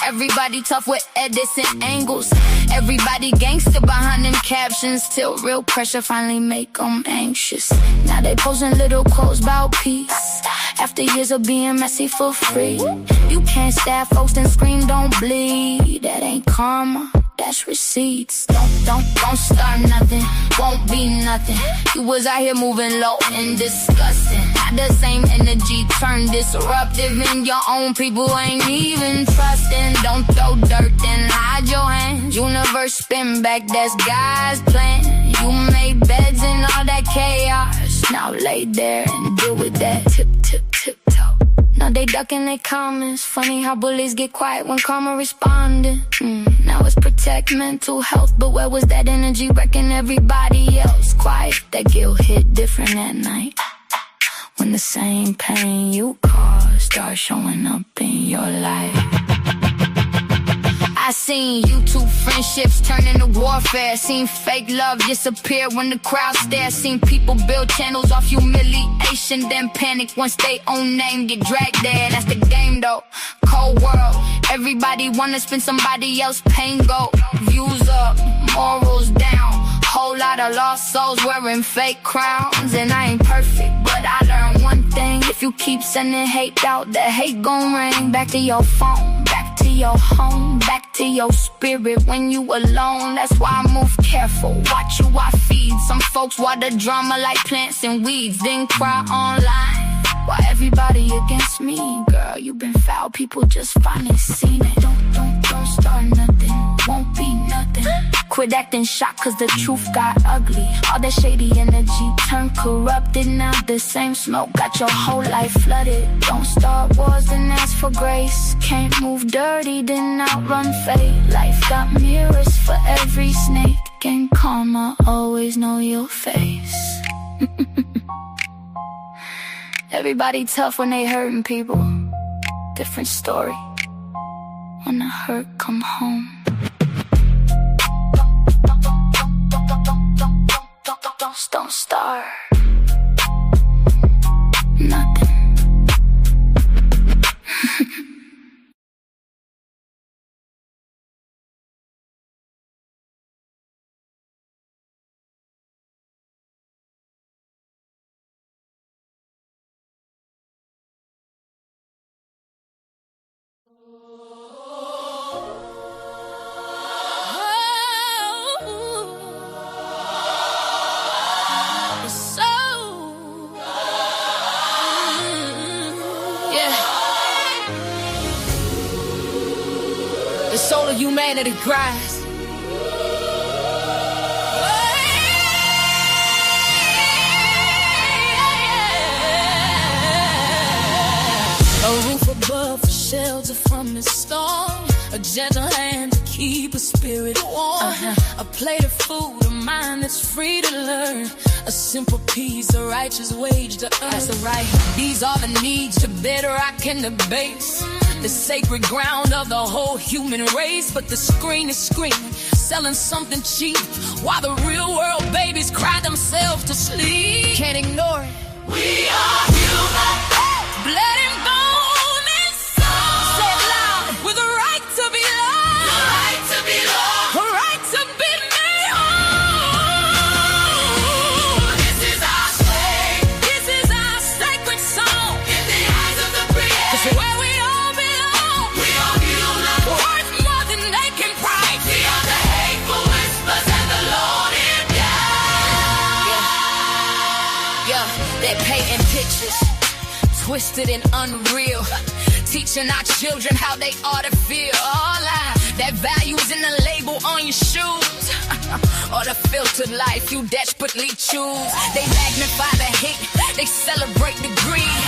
Everybody tough with edits and angles. Everybody gangster behind them captions, till real pressure finally make them anxious. Now they posting little quotes about peace, after years of being messy for free. You can't stab folks and scream, don't bleed. That ain't karma, that's receipts. Don't start nothing, won't be nothing. You was out here moving low and disgusting. Not the same energy, turn disruptive, and your own people ain't even trusting. Don't throw dirt, then hide your hands. Universe spin back, that's God's plan. You made beds in all that chaos. Now lay there and deal with that. Tiptoe. Now they ducking their comments. Funny how bullies get quiet when karma responding. Now it's protect mental health, but where was that energy wrecking everybody else? Quiet, that guilt hit different at night, when the same pain you caused starts showing up in your life. I seen YouTube friendships turn into warfare. Seen fake love disappear when the crowd stares. Seen people build channels off humiliation, then panic once they own name get dragged there. That's the game though, cold world. Everybody wanna spend somebody else's pain go. Views up, morals down. Whole lot of lost souls wearing fake crowns. And I ain't perfect, but I learned one thing. If you keep sending hate out, the hate gon' ring. Back to your phone, back to your home, back to your spirit when you alone. That's why I move careful, watch who I feed. Some folks water drama like plants and weeds, then cry online. Why everybody against me? Girl, you been foul, people just finally seen it. Don't start nothing, won't be nothing. Quit acting shocked cause the truth got ugly. All that shady energy turned corrupted. Now the same smoke got your whole life flooded. Don't start wars, then ask for grace. Can't move dirty, then outrun fate. Life got mirrors for every snake, and karma always know your face. Everybody tough when they hurting people. Different story when the hurt come home. Don't start nothing. The soul of humanity cries. A roof above, a shelter from the storm. A gentle hand to keep a spirit warm. A plate of food, a mind that's free to learn. A simple peace, a righteous wage to earn. That's right. These are the needs to better rock in the base. The sacred ground of the whole human race. But the screen is screaming, selling something cheap, while the real world babies cry themselves to sleep. Can't ignore it. We are human. Blood and bone and soul. Say it loud. With a right to be loved. The right to be loved. A right to be made whole. This is our slave. This is our sacred song. In the eyes of the creator. 'Cause where we all belong. We are human. Worth more than they can price. Beyond the hateful whispers and the loaded gun. Yeah, they're painting pictures, twisted and unreal, teaching our children how they ought to feel. All that value's in the label on your shoes, or the filtered life you desperately choose. They magnify the hate, they celebrate the greed,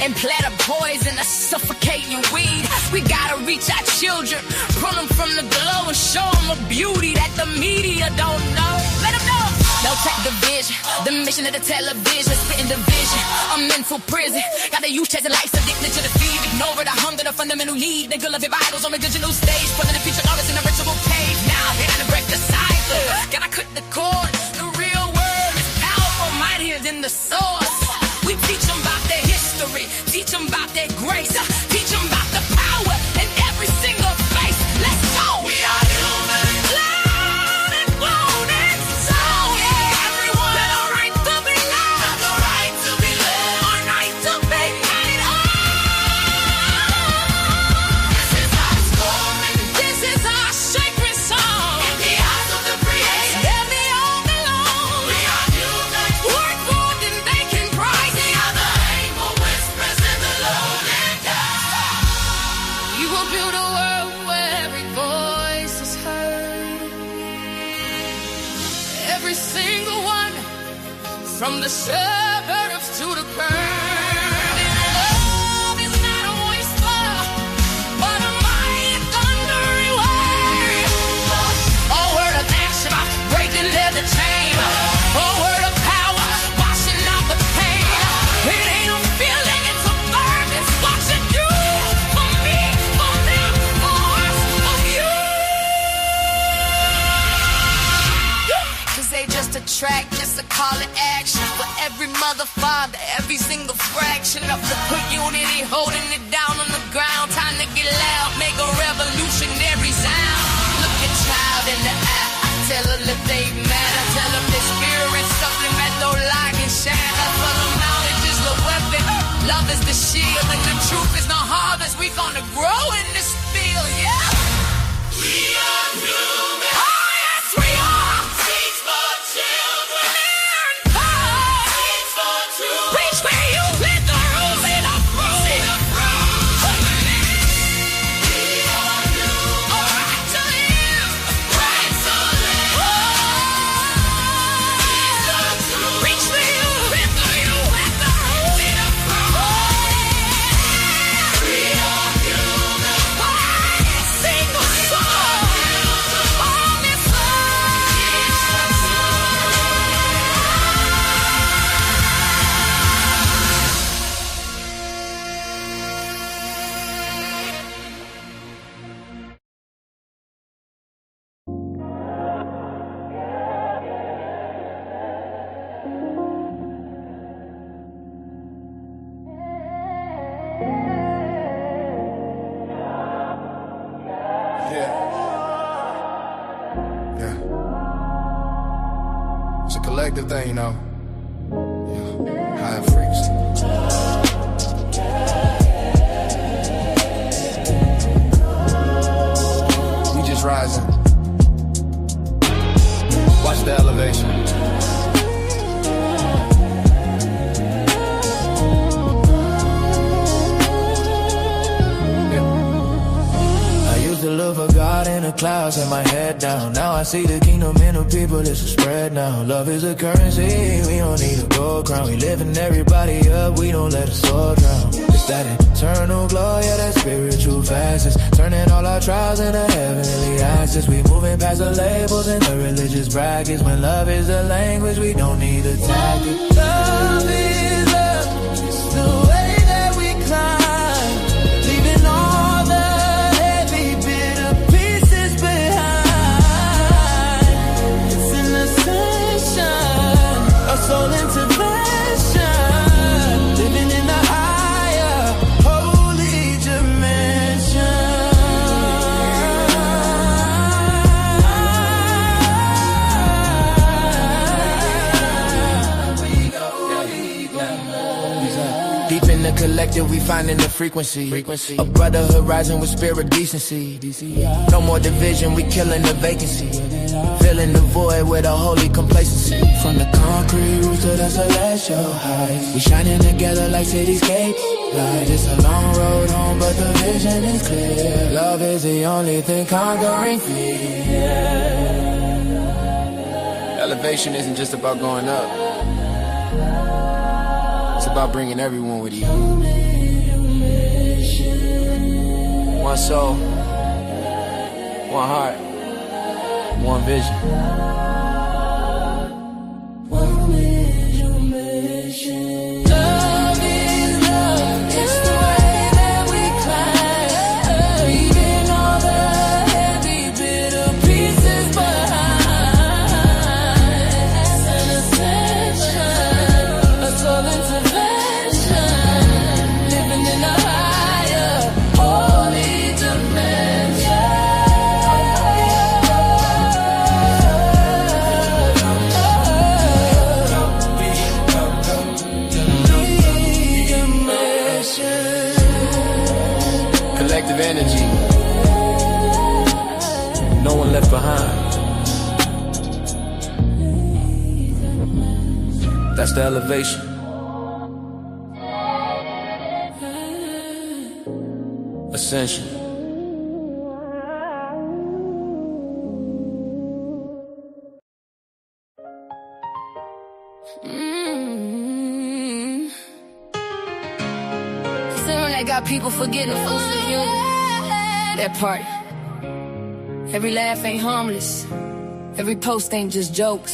and plant a poison to suffocate your weed. We gotta reach our children, pull them from the glow and show them a beauty that the media don't know. Let them know. They'll take the vision, the mission of the television, spitting division, a mental prison. Got the youth chasing life, addicted to the feed, ignoring the hunger, the fundamental need. Nigga love your vitals on the digital stage, putting the future artists in a ritual cage. Now they gotta break the cycle, gotta cut the cord. The real word is powerful, mightier than the source. We teach them about their history, teach them about their grace, teach them about the power in every single face. Let's go. We are human. from the suburbs to the curb. Love is not a whisper, but a mighty thundering wave. A word of action, breaking leather chain. A word of power, washing out the pain. It ain't a feeling, it's a verb. It's what you do for me, for them, for us, for you. Cause they just a track, just a call to action. For every mother, father, every single fraction of the unity, holding it down on the ground. Time to get loud, make a revolutionary sound. Look your child in the eye, I tell her that they matter. Tell them their spirit, something that don't lie can shine. I tell them knowledge is the weapon, love is the shield, and the truth is the harvest. We gonna grow in this field, yeah. We are human. Oh yes, we are. Teach for children. Learn power. Teach for truth. Reach where you let the rules in the fruit. See the fruit. We are human. A right to live. Right to live. Teach the truth. Reach where you let the rules in the fruit. We are human. Sing a song on this Yeah. It's a collective thing, you know. Yeah. High freaks. We just rising. Watch the elevation. I used to look for God in the clouds, had my head down. Now I see the kingdom in the people, it's a spread now. Love is a currency, we don't need a gold crown. We lifting everybody up, we don't let a soul drown. It's that eternal glow, yeah, that spiritual fastest. Turning all our trials into heavenly access. We moving past the labels and the religious brackets. When love is the language, we don't need a tactic. Love is love, it's the way that we climb. Leaving all the heavy, bitter pieces behind. It's in the sunshine, our soul intervention. Living in the higher, holy dimension. Deep in the collective, we finding the frequency. A brotherhood rising with spirit decency. No more division, we killing the vacancy. Filling the void with a holy complacency. From the concrete roof to the celestial heights, we shining together like cityscape lights. It's a long road home, but the vision is clear. Love is the only thing conquering fear. Elevation isn't just about going up. It's about bringing everyone with you. One soul, one heart, one vision. One vision, mission. Love is love, it's the way that we climb. Leaving all the heavy, bitter pieces behind. It's an ascension, a soul intervention. Living in a higher, holy dimension. Collective energy, no one left behind. That's the elevation. Ascension. That got people forgetting folks are human. That part. Every laugh ain't harmless. Every post ain't just jokes.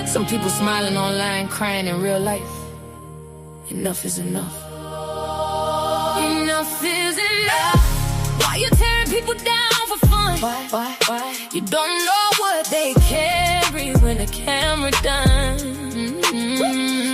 Some people smiling online, crying in real life. Enough is enough. Enough is enough. Why you tearing people down for fun? Why? You don't know what they carry when the camera done.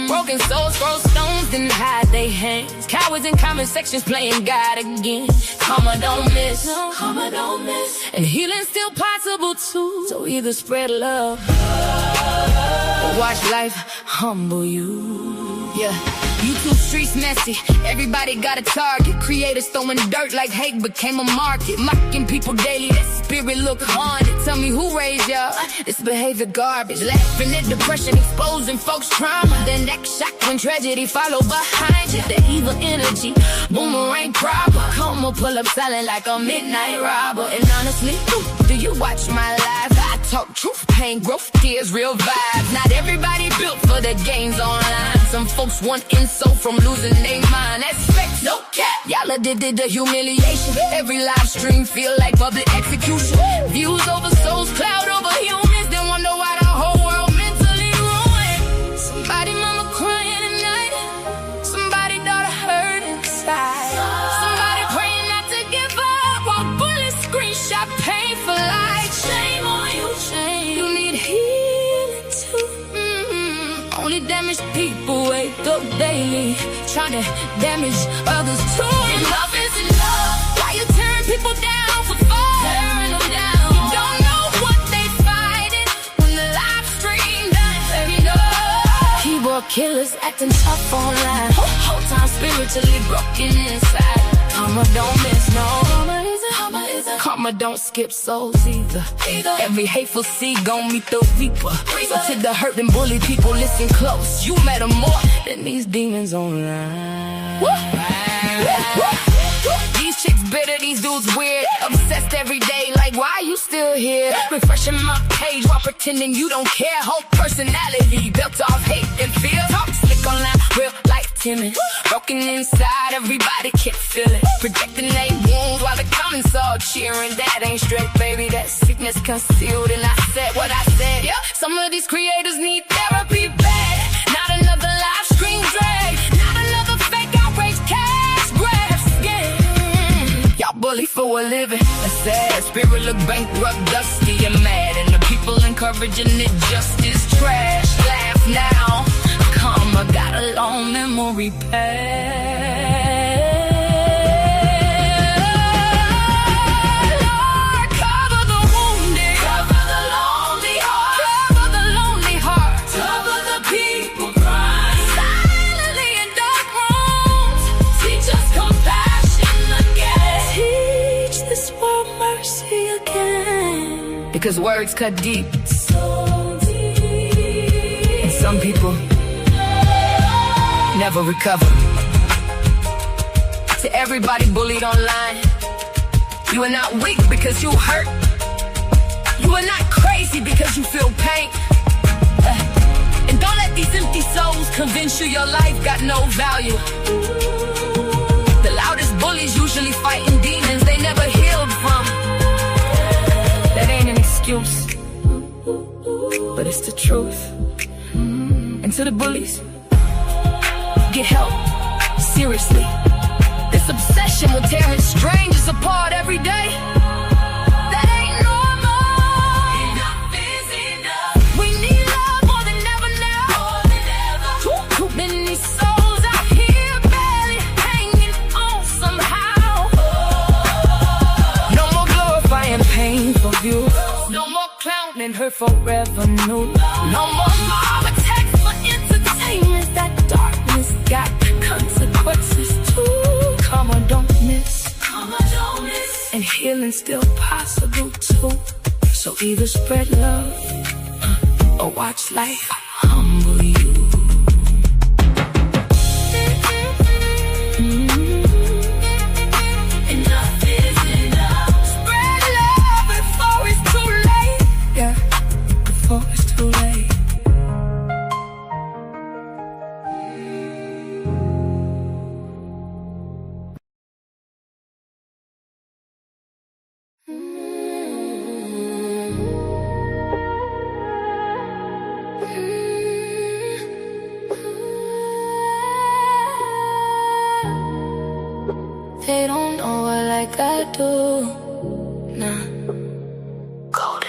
Broken souls throw stones, then hide their hands. Cowards in comment sections playing God again. Karma don't miss, karma don't miss. And healing's still possible too. So either spread love or watch life humble you. Yeah. YouTube streets messy, everybody got a target. Creators throwing dirt like hate became a market. Mocking people daily, that spirit look haunted. Tell me who raised y'all, this behavior garbage. Laughing at depression, exposing folks' trauma. Then that shock when tragedy follow behind you. The evil energy, boomerang proper. Come on, pull up silent like a midnight robber. And honestly, do you watch my live? I talk truth, pain, growth, tears, real vibes. Not everybody built for the games online. Some folks want insult from losing their mind. That's facts, no cap. Y'all did the humiliation. Every live stream feel like public execution. Views over souls, cloud over humans. Then wonder why the whole world mentally ruined. Somebody mama crying at night. Somebody daughter hurt inside. Somebody praying not to give up while bullets screenshot painful like shame on you. Shame. You need healing too. Only damaged people wake up daily, trying to damage others too. Enough is enough. Why you tearing people down for fun? Tearing them down. You don't know what they fighting when the live stream done. Let me know. Keyboard killers acting tough online. Whole time spiritually broken inside. Karma don't miss, no. Karma don't skip souls either. Every hateful seed gon' meet the reaper. So to the hurt and bully people, listen close. You matter more than these demons online. These chicks bitter, these dudes weird. Obsessed every day, like why you still here? Refreshing my page while pretending you don't care. Whole personality built off hate and fear. Talk slick online, real life timid. Broken inside, everybody can't feel it. Projecting their wounds while the comments all cheering. That ain't straight, baby, that sickness concealed. And I said what I said. Yeah, some of these creators need therapy bad. Not another live stream drag. Not another fake outrage cash grabs. Yeah, y'all bully for a living. That's sad. Spirit look bankrupt, dusty and mad. And the people encouraging it just is trash. Laugh now. Karma got a long memory past. Lord, cover the wounded, cover the lonely heart, cover the lonely heart, cover the people crying silently in dark rooms. Teach us compassion again. Teach this world mercy again. Because words cut deep, so deep. And some people never recover. To everybody bullied online, you are not weak because you hurt. You are not crazy because you feel pain. And don't let these empty souls convince you your life got no value. The loudest bullies usually fighting demons they never healed from. That ain't an excuse, but it's the truth. And to the bullies, get help, seriously. This obsession will tear his strangers apart every day. That ain't normal. Enough is enough. We need love more than ever now. More than ever. Too many souls out here barely hanging on somehow. No more glorifying painful views. No more clowning her forever new. No more mob attacks for entertainment. That darkness got consequences too. Karma don't miss, karma don't miss. And healing still possible too. So either spread love or watch life humble you. Enough is enough. Spread love before it's too late. Yeah, before it's too late. They don't know her like I do. Nah. Golden.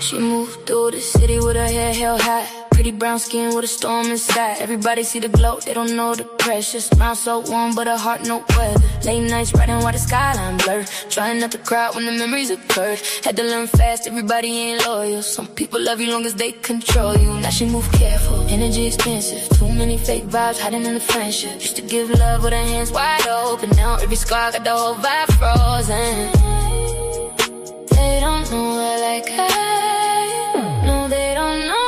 She moved through the city with her hair held high. Pretty brown skin with a storm inside. Everybody see the glow, they don't know the pressure. Smile so warm, but her heart no weather. Late nights riding while the skyline blur. Trying not to cry when the memories occurred. Had to learn fast, everybody ain't loyal. Some people love you long as they control you. Now she move careful, energy expensive. Too many fake vibes hiding in the friendship. Used to give love with her hands wide open. Now every scar got the whole vibe frozen. They don't know her like I. No, they don't know.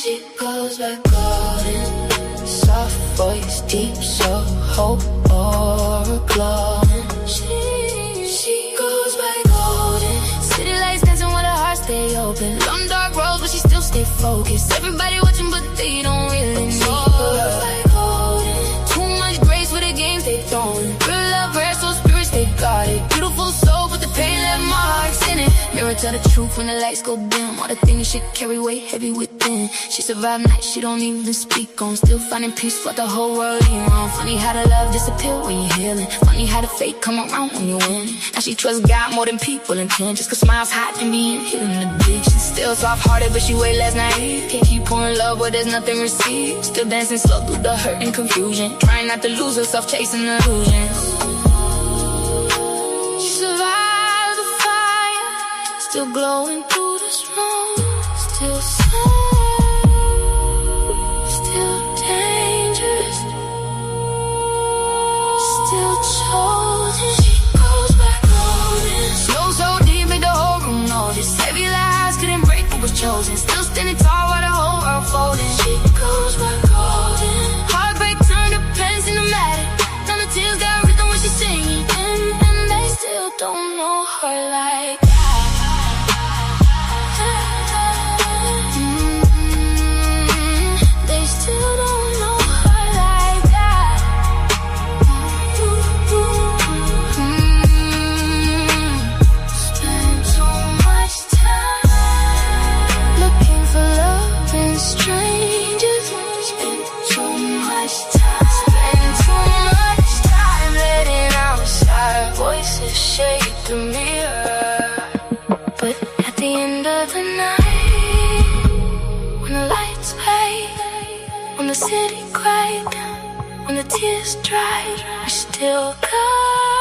She goes by golden, soft voice, deep soul, hope or glowing. She goes by golden. City lights dancing with her heart stay open. Long dark roads, but she still stay focused. Everybody watching, but they don't really know. She goes by golden. Too much grace with the games they throwing. Real love, rare, so spirits they got it. Beautiful soul, but the pain left marks in it. Mirror tell the truth when the lights go dim. All the things she carry weight heavy within. She survived nights she don't even speak on. Still finding peace what the whole world ain't wrong. Funny how the love disappear when you're healing. Funny how the fate come around when you win. Now she trusts God more than people intend. Just cause smiles hot and being hidden in the big. She's still soft-hearted but she way less naive. Can't keep pouring love where there's nothing received. Still dancing slow through the hurt and confusion. Trying not to lose herself chasing illusions. She survived the fire. Still glowing through this room. Still dangerous, still chosen. She goes by golden. Snow so deep, made the whole room notice. Heavy lies couldn't break what was chosen. Still standing tall while the whole world folding. She goes by golden. Heartbreak turned to pens in the matter. Now the tears got rhythm when she's singing. And they still don't know her like that. Still don't know her like that. Spend too much time looking for love in strangers. Spend too much time letting outside voices shake the mirror. But at the end of the night, when the lights fade, when the city cried, when the tears dried, we still got